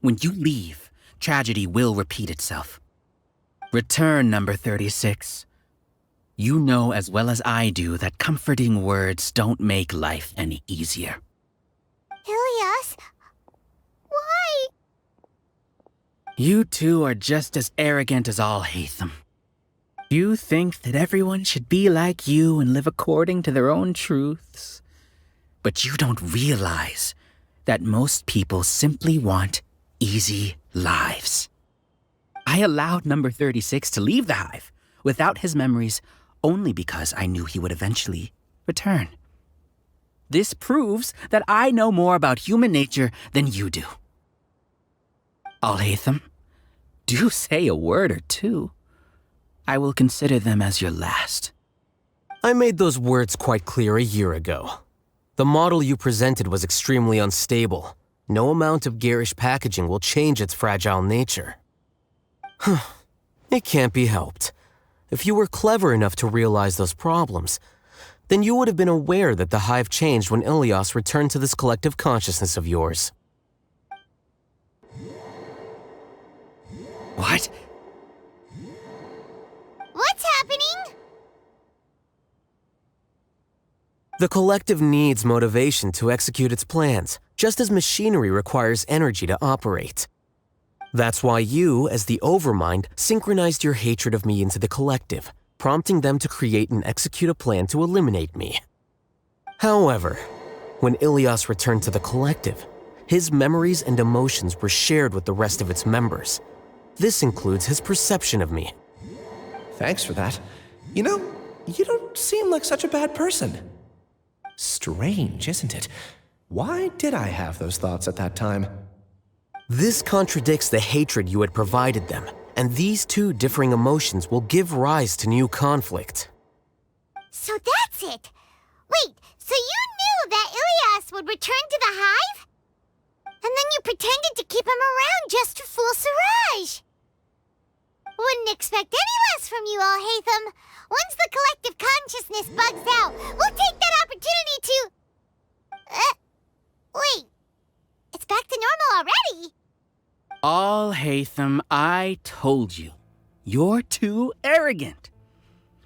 When you leave, tragedy will repeat itself. Return, number 36. You know as well as I do that comforting words don't make life any easier. Ilias? Why? You two are just as arrogant as Alhaitham. You think that everyone should be like you and live according to their own truths. But you don't realize that most people simply want easy lives. I allowed number 36 to leave the hive without his memories only because I knew he would eventually return. This proves that I know more about human nature than you do. Alhaitham, do say a word or two. I will consider them as your last. I made those words quite clear a year ago. The model you presented was extremely unstable. No amount of garish packaging will change its fragile nature. It can't be helped. If you were clever enough to realize those problems, then you would have been aware that the hive changed when Ilias returned to this collective consciousness of yours. What? What's happening? The collective needs motivation to execute its plans, just as machinery requires energy to operate. That's why you, as the Overmind, synchronized your hatred of me into the collective, prompting them to create and execute a plan to eliminate me. However, when Ilias returned to the collective, his memories and emotions were shared with the rest of its members. This includes his perception of me. Thanks for that. You know, you don't seem like such a bad person. Strange, isn't it? Why did I have those thoughts at that time? This contradicts the hatred you had provided them, and these two differing emotions will give rise to new conflict. So that's it. Wait, so you knew that Ilias would return to the hive? And then you pretended to keep him around just to fool Siraj. Wouldn't expect any less from you, Alhaitham. Once the collective consciousness bugs out, we'll take that opportunity to... wait. It's back to normal already. Alhaitham, I told you. You're too arrogant.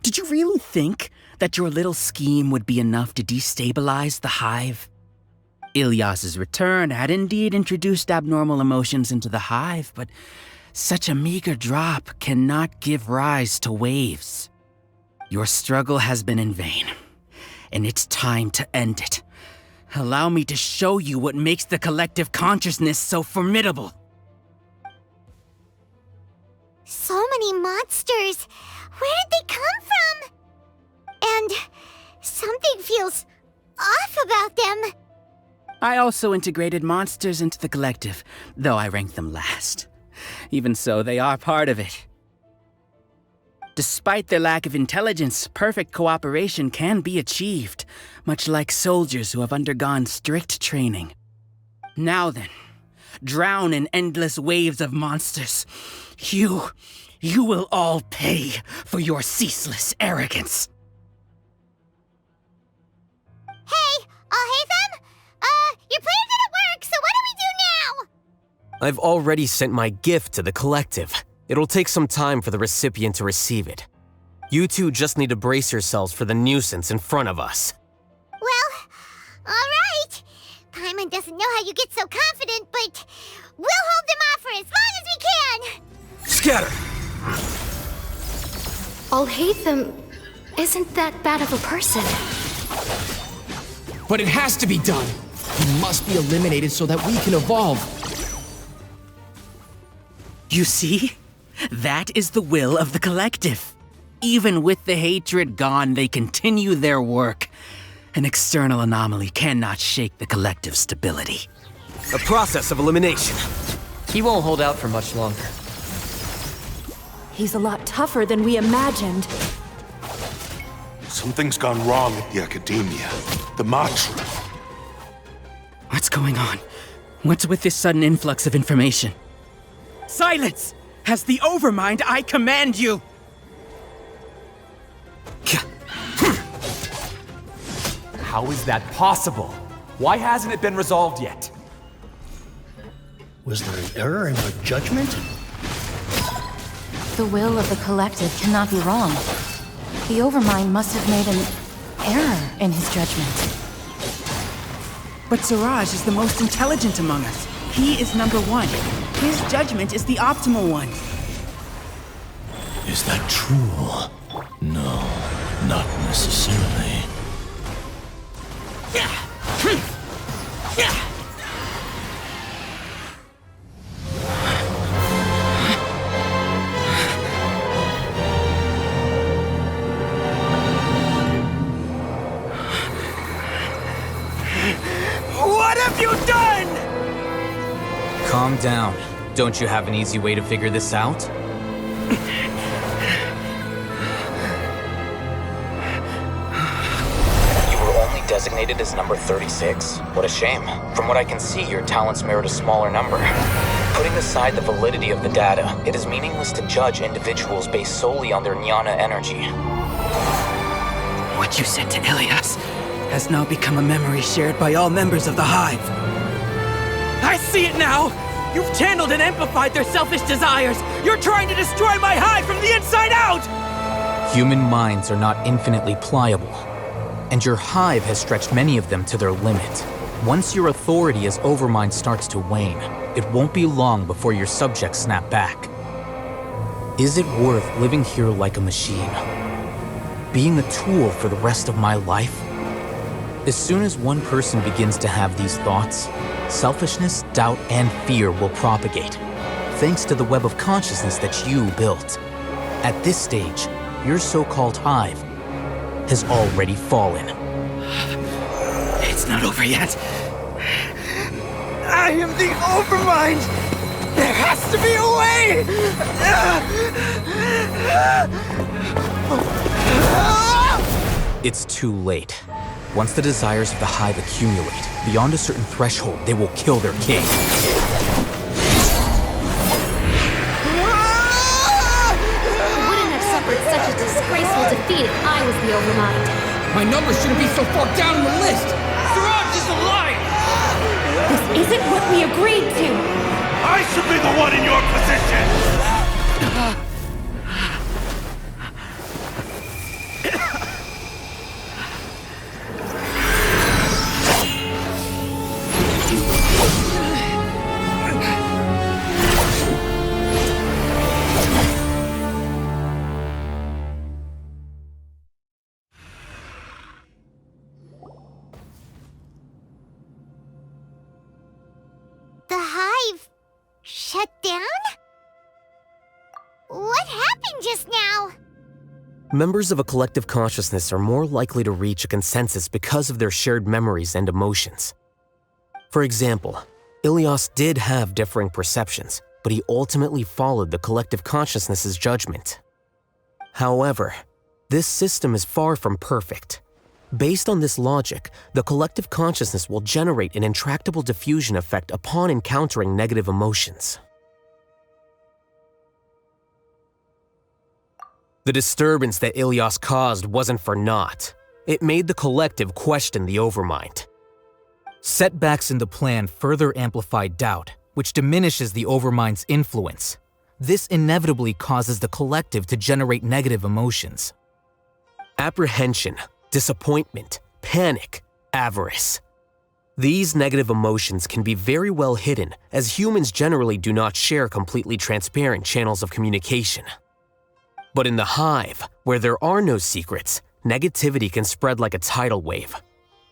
Did you really think that your little scheme would be enough to destabilize the hive? Ilias's return had indeed introduced abnormal emotions into the hive, but such a meager drop cannot give rise to waves. Your struggle has been in vain, and it's time to end it. Allow me to show you what makes the collective consciousness so formidable. So many monsters. Where did they come from? And something feels off about them. I also integrated monsters into the collective, though I ranked them last. Even so, they are part of it. Despite their lack of intelligence, perfect cooperation can be achieved, much like soldiers who have undergone strict training. Now then, drown in endless waves of monsters. You will all pay for your ceaseless arrogance. Hey, Alhaitham? Your plan didn't work, so what do we do now? I've already sent my gift to the collective. It'll take some time for the recipient to receive it. You two just need to brace yourselves for the nuisance in front of us. Well, all right. Paimon doesn't know how you get so confident, but we'll hold them off for as long as we can. Scatter! Alhaitham isn't that bad of a person. But it has to be done. He must be eliminated so that we can evolve. You see? That is the will of the collective. Even with the hatred gone, they continue their work. An external anomaly cannot shake the collective's stability. A process of elimination. He won't hold out for much longer. He's a lot tougher than we imagined. Something's gone wrong at the academia. The mantra. What's going on? What's with this sudden influx of information? Silence! As the Overmind, I command you! How is that possible? Why hasn't it been resolved yet? Was there an error in our judgment? The will of the collective cannot be wrong. The Overmind must have made an error in his judgment. But Siraj is the most intelligent among us. He is number one. His judgment is the optimal one. Is that true? No, not necessarily. What have you done? Calm down. Don't you have an easy way to figure this out? You were only designated as number 36. What a shame. From what I can see, your talents merit a smaller number. Putting aside the validity of the data, it is meaningless to judge individuals based solely on their jnana energy. What you said to Ilias has now become a memory shared by all members of the Hive. I see it now! You've channeled and amplified their selfish desires! You're trying to destroy my Hive from the inside out! Human minds are not infinitely pliable, and your Hive has stretched many of them to their limit. Once your authority as Overmind starts to wane, it won't be long before your subjects snap back. Is it worth living here like a machine? Being a tool for the rest of my life? As soon as one person begins to have these thoughts, selfishness, doubt, and fear will propagate, thanks to the web of consciousness that you built. At this stage, your so-called Hive has already fallen. It's not over yet. I am the Overmind! There has to be a way! It's too late. Once the desires of the Hive accumulate, beyond a certain threshold, they will kill their king. I wouldn't have suffered such a disgraceful defeat if I was the Overmind. My number shouldn't be so far down the list! Siraj is alive! This isn't what we agreed to! I should be the one in your position! The Hive shut down? What happened just now? Members of a collective consciousness are more likely to reach a consensus because of their shared memories and emotions. For example, Ilias did have differing perceptions, but he ultimately followed the collective consciousness's judgment. However, this system is far from perfect. Based on this logic, the collective consciousness will generate an intractable diffusion effect upon encountering negative emotions. The disturbance that Ilias caused wasn't for naught. It made the collective question the Overmind. Setbacks in the plan further amplified doubt, which diminishes the Overmind's influence. This inevitably causes the collective to generate negative emotions. Apprehension, disappointment, panic, avarice. These negative emotions can be very well hidden, as humans generally do not share completely transparent channels of communication. But in the Hive, where there are no secrets, negativity can spread like a tidal wave.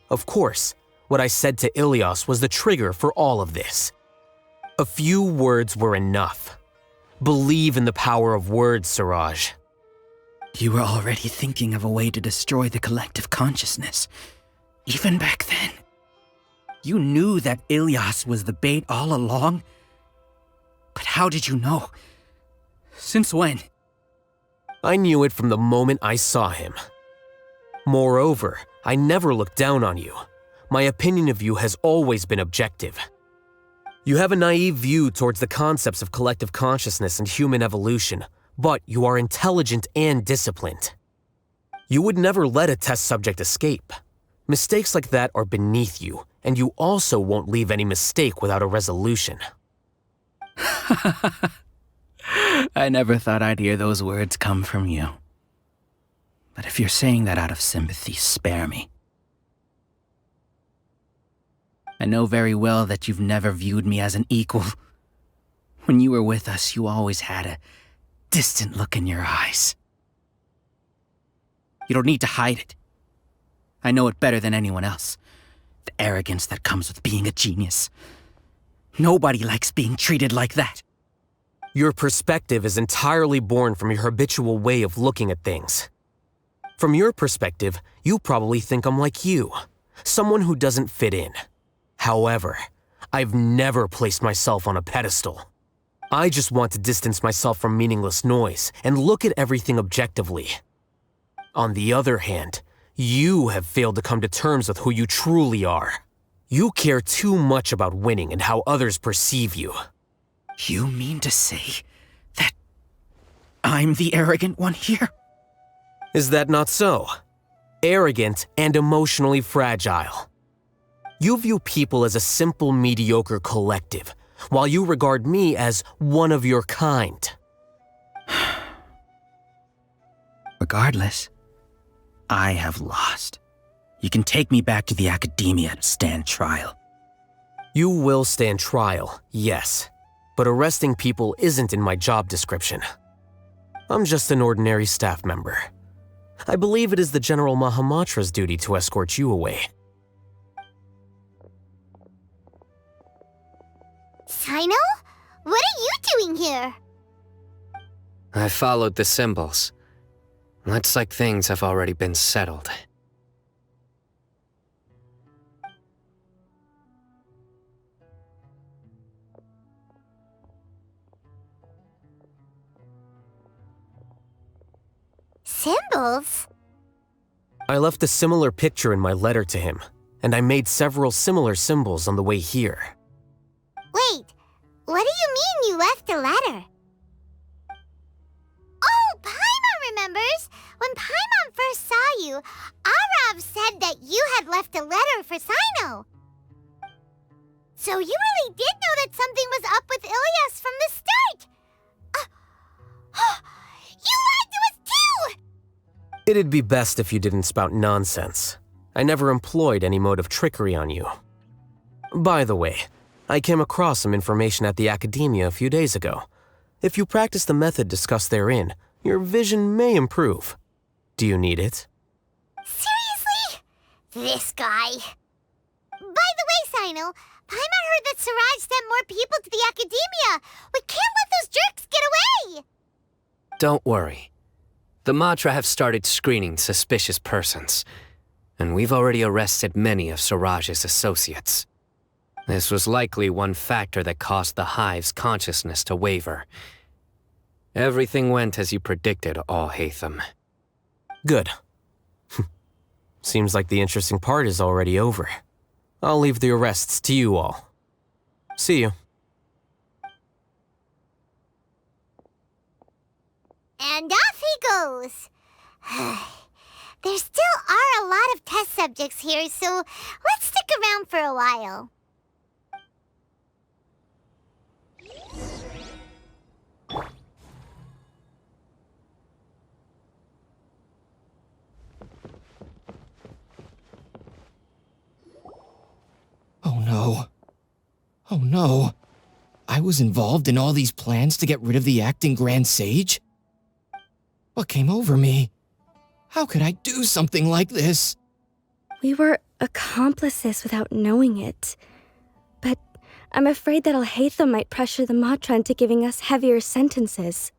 Of course, what I said to Ilias was the trigger for all of this. A few words were enough. Believe in the power of words, Siraj. You were already thinking of a way to destroy the collective consciousness. Even back then. You knew that Ilias was the bait all along? But how did you know? Since when? I knew it from the moment I saw him. Moreover, I never looked down on you. My opinion of you has always been objective. You have a naive view towards the concepts of collective consciousness and human evolution, but you are intelligent and disciplined. You would never let a test subject escape. Mistakes like that are beneath you, and you also won't leave any mistake without a resolution. I never thought I'd hear those words come from you. But if you're saying that out of sympathy, spare me. I know very well that you've never viewed me as an equal. When you were with us, you always had a distant look in your eyes. You don't need to hide it. I know it better than anyone else. The arrogance that comes with being a genius. Nobody likes being treated like that. Your perspective is entirely born from your habitual way of looking at things. From your perspective, you probably think I'm like you, someone who doesn't fit in. However, I've never placed myself on a pedestal. I just want to distance myself from meaningless noise and look at everything objectively. On the other hand, you have failed to come to terms with who you truly are. You care too much about winning and how others perceive you. You mean to say that I'm the arrogant one here? Is that not so? Arrogant and emotionally fragile. You view people as a simple, mediocre collective, while you regard me as one of your kind. Regardless, I have lost. You can take me back to the academia to stand trial. You will stand trial, yes. But arresting people isn't in my job description. I'm just an ordinary staff member. I believe it is the General Mahamatra's duty to escort you away. Sino? What are you doing here? I followed the symbols. Looks like things have already been settled. Symbols? I left a similar picture in my letter to him, and I made several similar symbols on the way here. Wait, what do you mean you left a letter? Oh, Paimon remembers! When Paimon first saw you, Arav said that you had left a letter for Sino. So you really did know that something was up with Ilyas from the start! You lied to us too! It'd be best if you didn't spout nonsense. I never employed any mode of trickery on you. By the way, I came across some information at the academia a few days ago. If you practice the method discussed therein, your vision may improve. Do you need it? Seriously? This guy. By the way, Sino, Paimon heard that Siraj sent more people to the academia. We can't let those jerks get away! Don't worry. The Matra have started screening suspicious persons, and we've already arrested many of Siraj's associates. This was likely one factor that caused the Hive's consciousness to waver. Everything went as you predicted, Alhaitham. Good. Seems like the interesting part is already over. I'll leave the arrests to you all. See you. And off he goes. There still are a lot of test subjects here, so let's stick around for a while. Oh no. Oh no. I was involved in all these plans to get rid of the acting Grand Sage? What came over me? How could I do something like this? We were accomplices without knowing it. But I'm afraid that Alhaitham might pressure the Matra into giving us heavier sentences.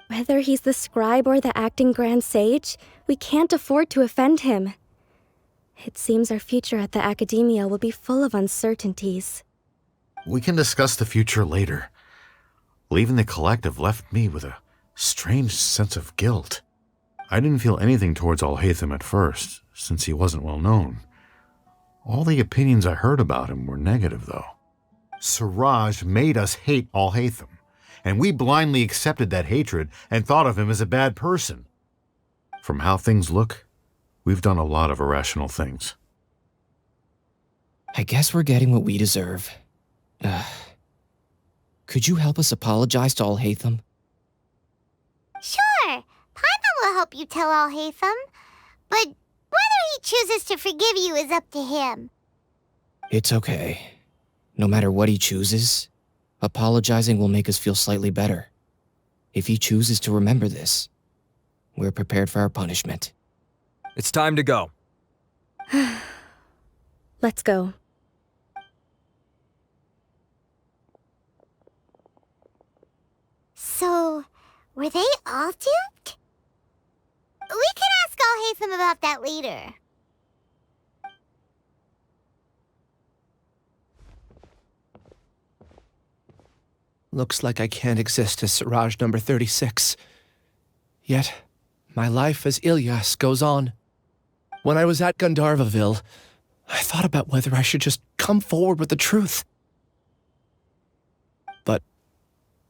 Whether he's the scribe or the acting Grand Sage, we can't afford to offend him. It seems our future at the academia will be full of uncertainties. We can discuss the future later. Leaving the collective left me with a strange sense of guilt. I didn't feel anything towards Alhaitham at first, since he wasn't well known. All the opinions I heard about him were negative, though. Siraj made us hate Alhaitham, and we blindly accepted that hatred and thought of him as a bad person. From how things look, we've done a lot of irrational things. I guess we're getting what we deserve. Could you help us apologize to Alhaitham? Sure, Paimon will help you tell Alhaitham, but whether he chooses to forgive you is up to him. It's okay. No matter what he chooses, apologizing will make us feel slightly better. If he chooses to remember this, we're prepared for our punishment. It's time to go. Let's go. So, were they all duped? We can ask Alhaitham about that later. Looks like I can't exist as Siraj number 36. Yet, my life as Ilyas goes on. When I was at Gandharvaville, I thought about whether I should just come forward with the truth. But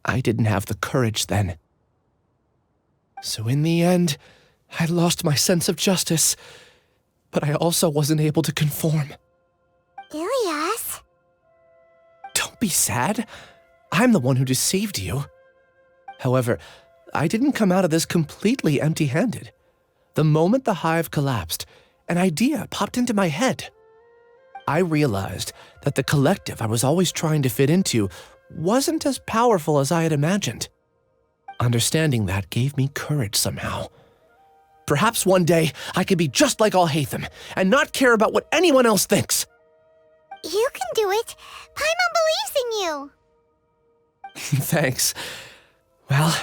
I didn't have the courage then. So in the end, I lost my sense of justice, but I also wasn't able to conform. Ilyas? Don't be sad. I'm the one who deceived you. However, I didn't come out of this completely empty-handed. The moment the hive collapsed, an idea popped into my head. I realized that the collective I was always trying to fit into wasn't as powerful as I had imagined. Understanding that gave me courage somehow. Perhaps one day I could be just like Alhaitham and not care about what anyone else thinks. You can do it. Paimon believes in you. Thanks. Well,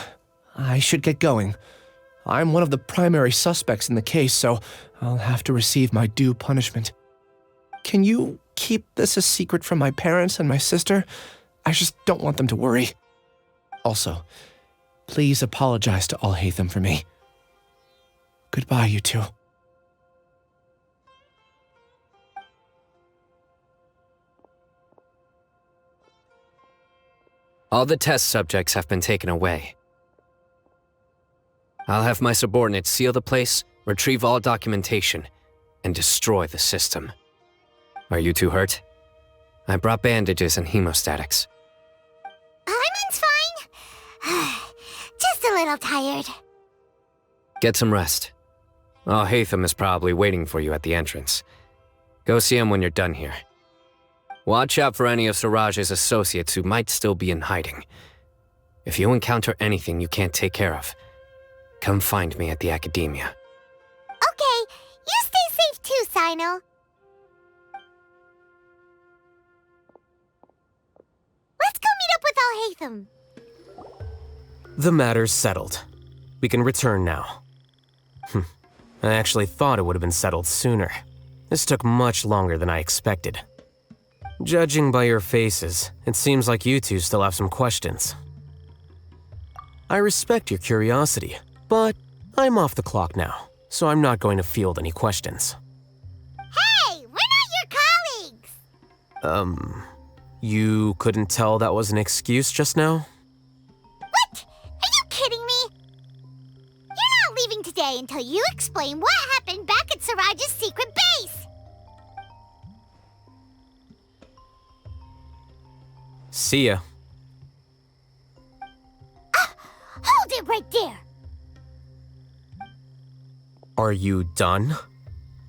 I should get going. I'm one of the primary suspects in the case, so I'll have to receive my due punishment. Can you keep this a secret from my parents and my sister? I just don't want them to worry. Also, please apologize to Alhaitham for me. Goodbye, you two. All the test subjects have been taken away. I'll have my subordinates seal the place, retrieve all documentation, and destroy the system. Are you two hurt? I brought bandages and hemostatics. Paimon's fine. Just a little tired. Get some rest. Alhaitham is probably waiting for you at the entrance. Go see him when you're done here. Watch out for any of Siraj's associates who might still be in hiding. If you encounter anything you can't take care of, come find me at the academia. Okay, you stay safe too, Sino. Let's go meet up with Alhaitham. The matter's settled. We can return now. I actually thought it would have been settled sooner. This took much longer than I expected. Judging by your faces, it seems like you two still have some questions. I respect your curiosity, but I'm off the clock now, so I'm not going to field any questions. Hey, we're not your colleagues! You couldn't tell that was an excuse just now? What? Are you kidding me? You're not leaving today until you explain what happened back at Siraj's secret base! See ya. Hold it right there! Are you done?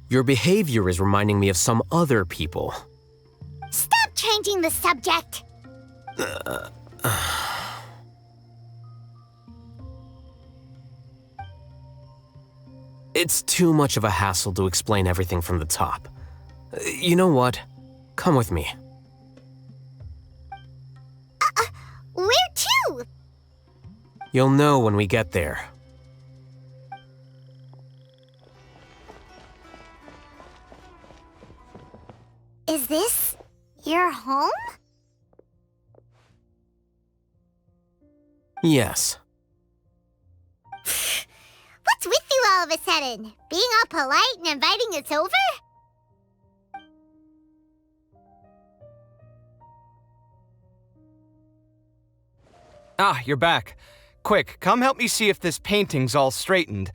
Your behavior is reminding me of some other people. Stop changing the subject! It's too much of a hassle to explain everything from the top. You know what? Come with me. Where to? You'll know when we get there. Is this your home? Yes. What's with you all of a sudden? Being all polite and inviting us over? Ah, you're back. Quick, come help me see if this painting's all straightened.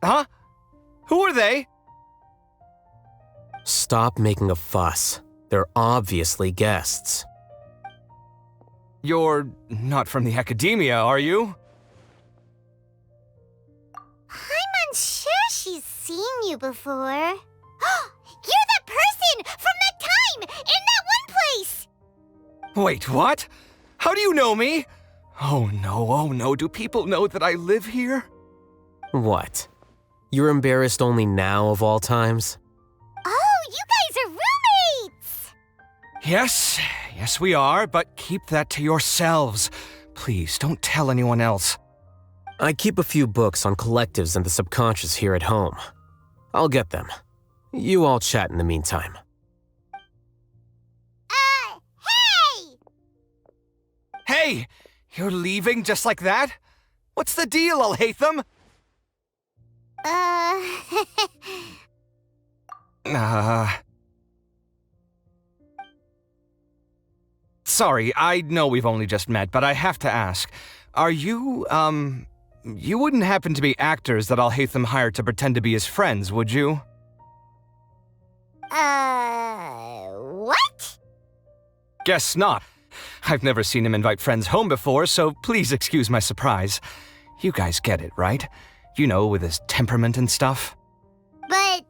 Huh? Who are they? Stop making a fuss. They're obviously guests. You're not from the academia, are you? I'm unsure she's seen you before. You're that person from that time in that one place! Wait, what? How do you know me? Oh no, do people know that I live here? What? You're embarrassed only now of all times? Oh, you guys are roommates! Yes, we are, but keep that to yourselves. Please, don't tell anyone else. I keep a few books on collectives and the subconscious here at home. I'll get them. You all chat in the meantime. Hey! Hey! You're leaving just like that? What's the deal, Alhaitham? Sorry, I know we've only just met, but I have to ask. Are you, you wouldn't happen to be actors that Alhaitham hired to pretend to be his friends, would you? What? Guess not. I've never seen him invite friends home before, so please excuse my surprise. You guys get it, right? You know, with his temperament and stuff. But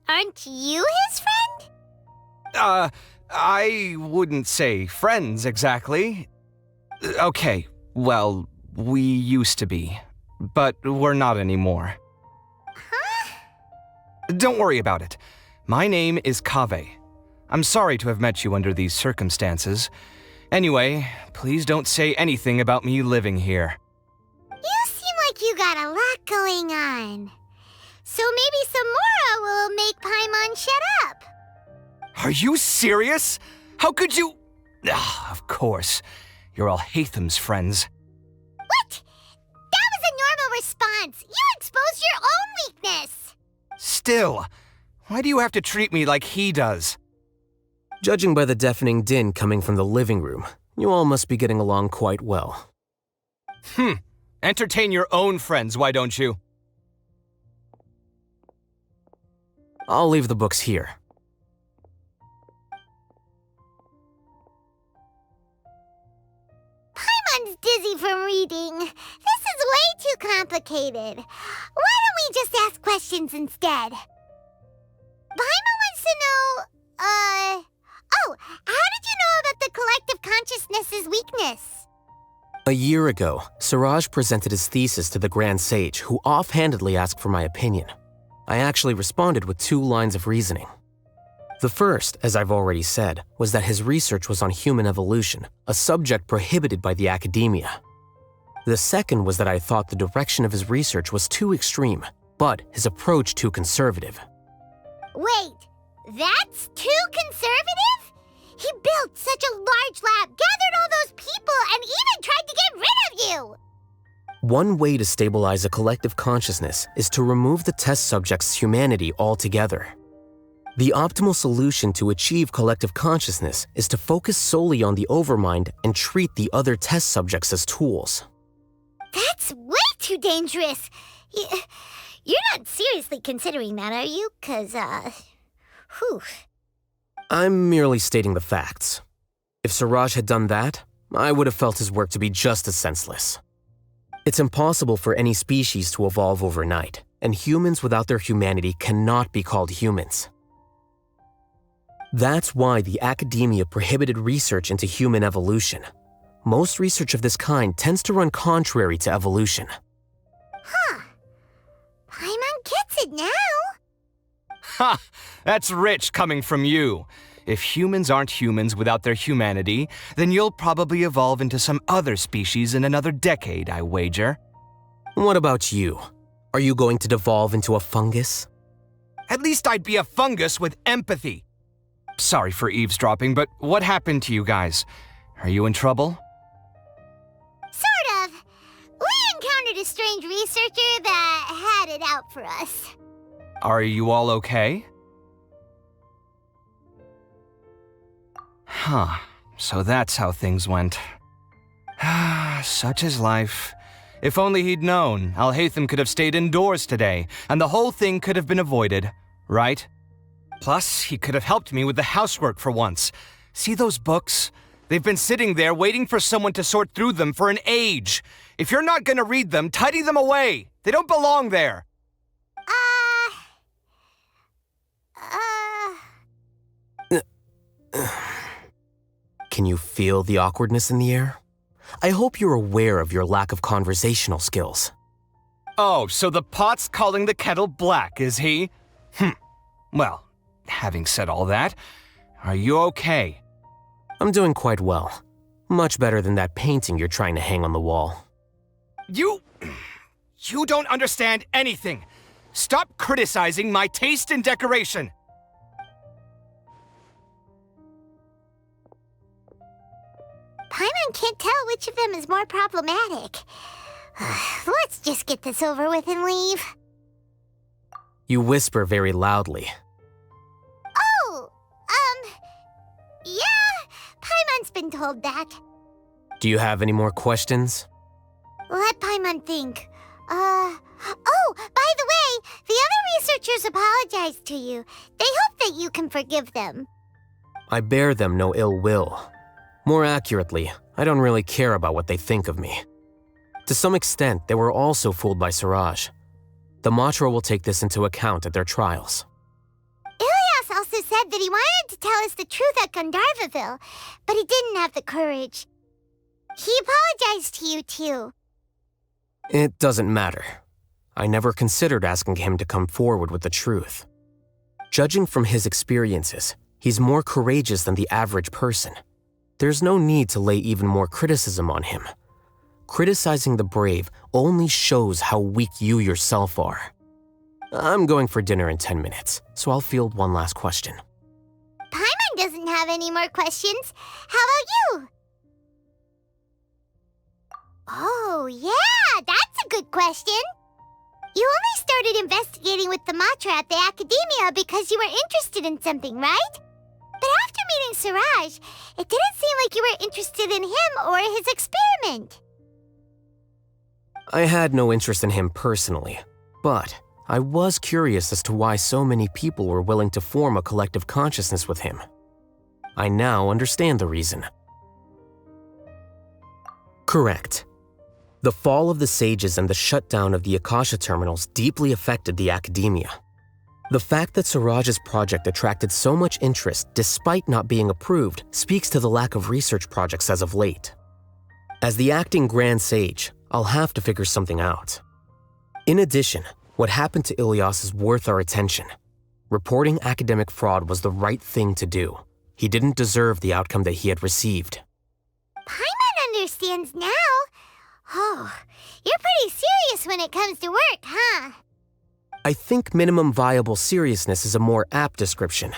aren't you his friend? I wouldn't say friends exactly. Okay, well, we used to be, but we're not anymore. Huh? Don't worry about it. My name is Kaveh. I'm sorry to have met you under these circumstances. Anyway, please don't say anything about me living here. You seem like you got a lot going on. So maybe some more will make Paimon shut up. Are you serious? How could you? Of course. You're Alhaitham's friends. What? That was a normal response. You exposed your own weakness. Still, why do you have to treat me like he does? Judging by the deafening din coming from the living room, you all must be getting along quite well. Entertain your own friends, why don't you? I'll leave the books here. Paimon's dizzy from reading. This is way too complicated. Why don't we just ask questions instead? Paimon wants to know, oh, how did you know about the collective consciousness's weakness? A year ago, Siraj presented his thesis to the Grand Sage, who offhandedly asked for my opinion. I actually responded with 2 lines of reasoning. The first, as I've already said, was that his research was on human evolution, a subject prohibited by the academia. The second was that I thought the direction of his research was too extreme, but his approach too conservative. Wait, that's too conservative? He built such a large lab, gathered all those people, and even tried to get rid of you! One way to stabilize a collective consciousness is to remove the test subject's humanity altogether. The optimal solution to achieve collective consciousness is to focus solely on the overmind and treat the other test subjects as tools. That's way too dangerous! You're not seriously considering that, are you? 'Cause, whew. I'm merely stating the facts. If Siraj had done that, I would have felt his work to be just as senseless. It's impossible for any species to evolve overnight, and humans without their humanity cannot be called humans. That's why the academia prohibited research into human evolution. Most research of this kind tends to run contrary to evolution. Huh. Paimon gets it now. Ha! That's rich coming from you. If humans aren't humans without their humanity, then you'll probably evolve into some other species in another decade, I wager. What about you? Are you going to devolve into a fungus? At least I'd be a fungus with empathy. Sorry for eavesdropping, but what happened to you guys? Are you in trouble? Sort of. We encountered a strange researcher that had it out for us. Are you all okay? Huh. So that's how things went. Such is life. If only he'd known, Alhaitham could have stayed indoors today, and the whole thing could have been avoided, right? Plus, he could have helped me with the housework for once. See those books? They've been sitting there waiting for someone to sort through them for an age. If you're not gonna read them, tidy them away. They don't belong there. Can you feel the awkwardness in the air? I hope you're aware of your lack of conversational skills. Oh, so the pot's calling the kettle black, is he? Well, having said all that, are you okay? I'm doing quite well. Much better than that painting you're trying to hang on the wall. You don't understand anything. Stop criticizing my taste in decoration. Paimon can't tell which of them is more problematic. Let's just get this over with and leave. You whisper very loudly. Oh, yeah, Paimon's been told that. Do you have any more questions? Let Paimon think. Oh, by the way, the other researchers apologized to you. They hope that you can forgive them. I bear them no ill will. More accurately, I don't really care about what they think of me. To some extent, they were also fooled by Siraj. The Matra will take this into account at their trials. Ilias also said that he wanted to tell us the truth at Gandharvaville, but he didn't have the courage. He apologized to you too. It doesn't matter. I never considered asking him to come forward with the truth. Judging from his experiences, he's more courageous than the average person. There's no need to lay even more criticism on him. Criticizing the brave only shows how weak you yourself are. I'm going for dinner in 10 minutes, so I'll field one last question. Paimon doesn't have any more questions. How about you? Oh, yeah, that's a good question. You only started investigating with the Matra at the Academia because you were interested in something, right? But after meeting Siraj, it didn't seem like you were interested in him or his experiment. I had no interest in him personally, but I was curious as to why so many people were willing to form a collective consciousness with him. I now understand the reason. Correct. The fall of the sages and the shutdown of the Akasha terminals deeply affected the Academia. The fact that Siraj's project attracted so much interest despite not being approved speaks to the lack of research projects as of late. As the acting Grand Sage, I'll have to figure something out. In addition, what happened to Ilias is worth our attention. Reporting academic fraud was the right thing to do. He didn't deserve the outcome that he had received. Paimon understands now. Oh, you're pretty serious when it comes to work, huh? I think minimum viable seriousness is a more apt description.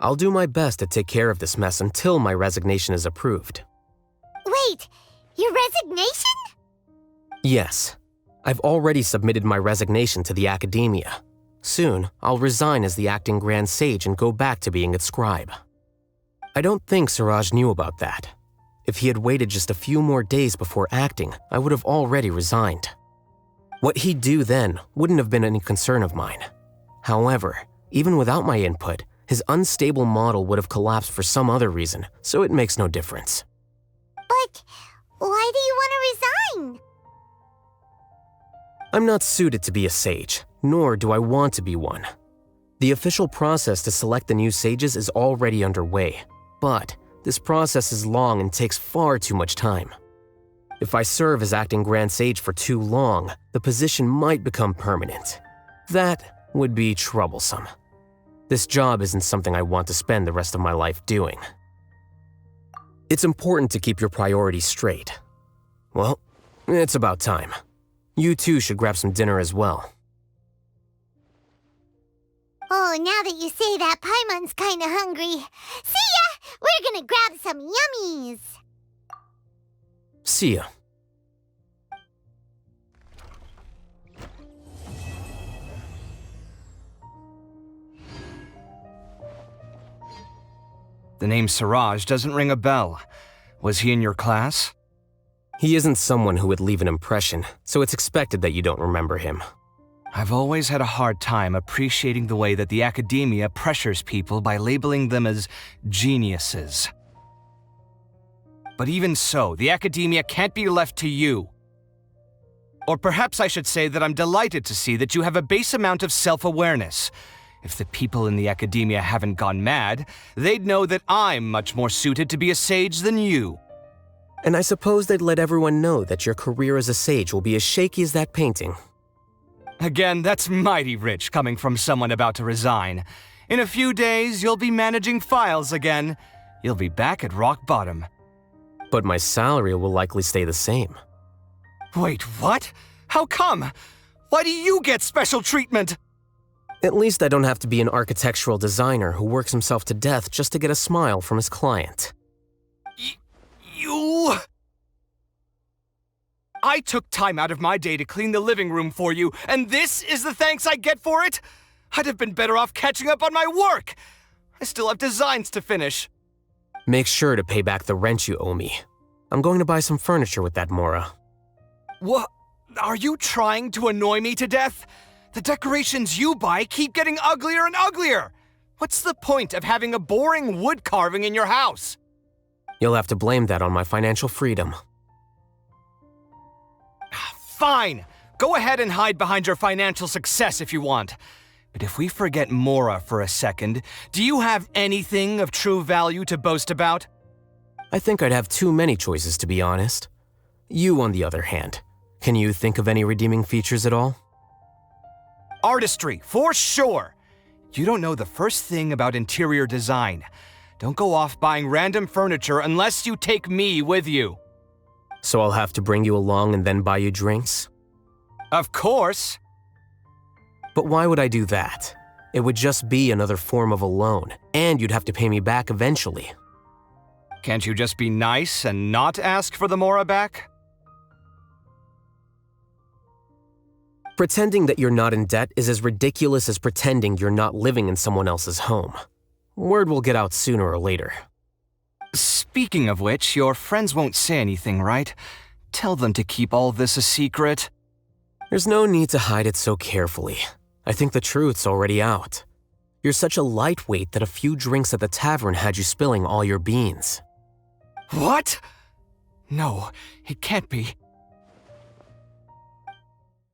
I'll do my best to take care of this mess until my resignation is approved. Wait, your resignation? Yes. I've already submitted my resignation to the Academia. Soon, I'll resign as the acting Grand Sage and go back to being its scribe. I don't think Siraj knew about that. If he had waited just a few more days before acting, I would have already resigned. What he'd do then wouldn't have been any concern of mine. However, even without my input, his unstable model would have collapsed for some other reason, so it makes no difference. But why do you want to resign? I'm not suited to be a sage, nor do I want to be one. The official process to select the new sages is already underway, but this process is long and takes far too much time. If I serve as acting Grand Sage for too long, the position might become permanent. That would be troublesome. This job isn't something I want to spend the rest of my life doing. It's important to keep your priorities straight. Well, it's about time. You too should grab some dinner as well. Oh, now that you say that, Paimon's kinda hungry. See ya! We're gonna grab some yummies! See ya. The name Siraj doesn't ring a bell. Was he in your class? He isn't someone who would leave an impression, so it's expected that you don't remember him. I've always had a hard time appreciating the way that the academia pressures people by labeling them as geniuses. But even so, the academia can't be left to you. Or perhaps I should say that I'm delighted to see that you have a base amount of self-awareness. If the people in the academia haven't gone mad, they'd know that I'm much more suited to be a sage than you. And I suppose they'd let everyone know that your career as a sage will be as shaky as that painting. Again, that's mighty rich coming from someone about to resign. In a few days, you'll be managing files again. You'll be back at rock bottom. But my salary will likely stay the same. Wait, what? How come? Why do you get special treatment? At least I don't have to be an architectural designer who works himself to death just to get a smile from his client. You... I took time out of my day to clean the living room for you, and this is the thanks I get for it? I'd have been better off catching up on my work. I still have designs to finish. Make sure to pay back the rent you owe me. I'm going to buy some furniture with that Mora. What? Are you trying to annoy me to death? The decorations you buy keep getting uglier and uglier. What's the point of having a boring wood carving in your house? You'll have to blame that on my financial freedom. Fine. Go ahead and hide behind your financial success if you want. But if we forget Mora for a second, do you have anything of true value to boast about? I think I'd have too many choices, to be honest. You, on the other hand, can you think of any redeeming features at all? Artistry, for sure. You don't know the first thing about interior design. Don't go off buying random furniture unless you take me with you. So I'll have to bring you along and then buy you drinks? Of course. But why would I do that? It would just be another form of a loan, and you'd have to pay me back eventually. Can't you just be nice and not ask for the Mora back? Pretending that you're not in debt is as ridiculous as pretending you're not living in someone else's home. Word will get out sooner or later. Speaking of which, your friends won't say anything, right? Tell them to keep all this a secret. There's no need to hide it so carefully. I think the truth's already out. You're such a lightweight that a few drinks at the tavern had you spilling all your beans. What? No, it can't be.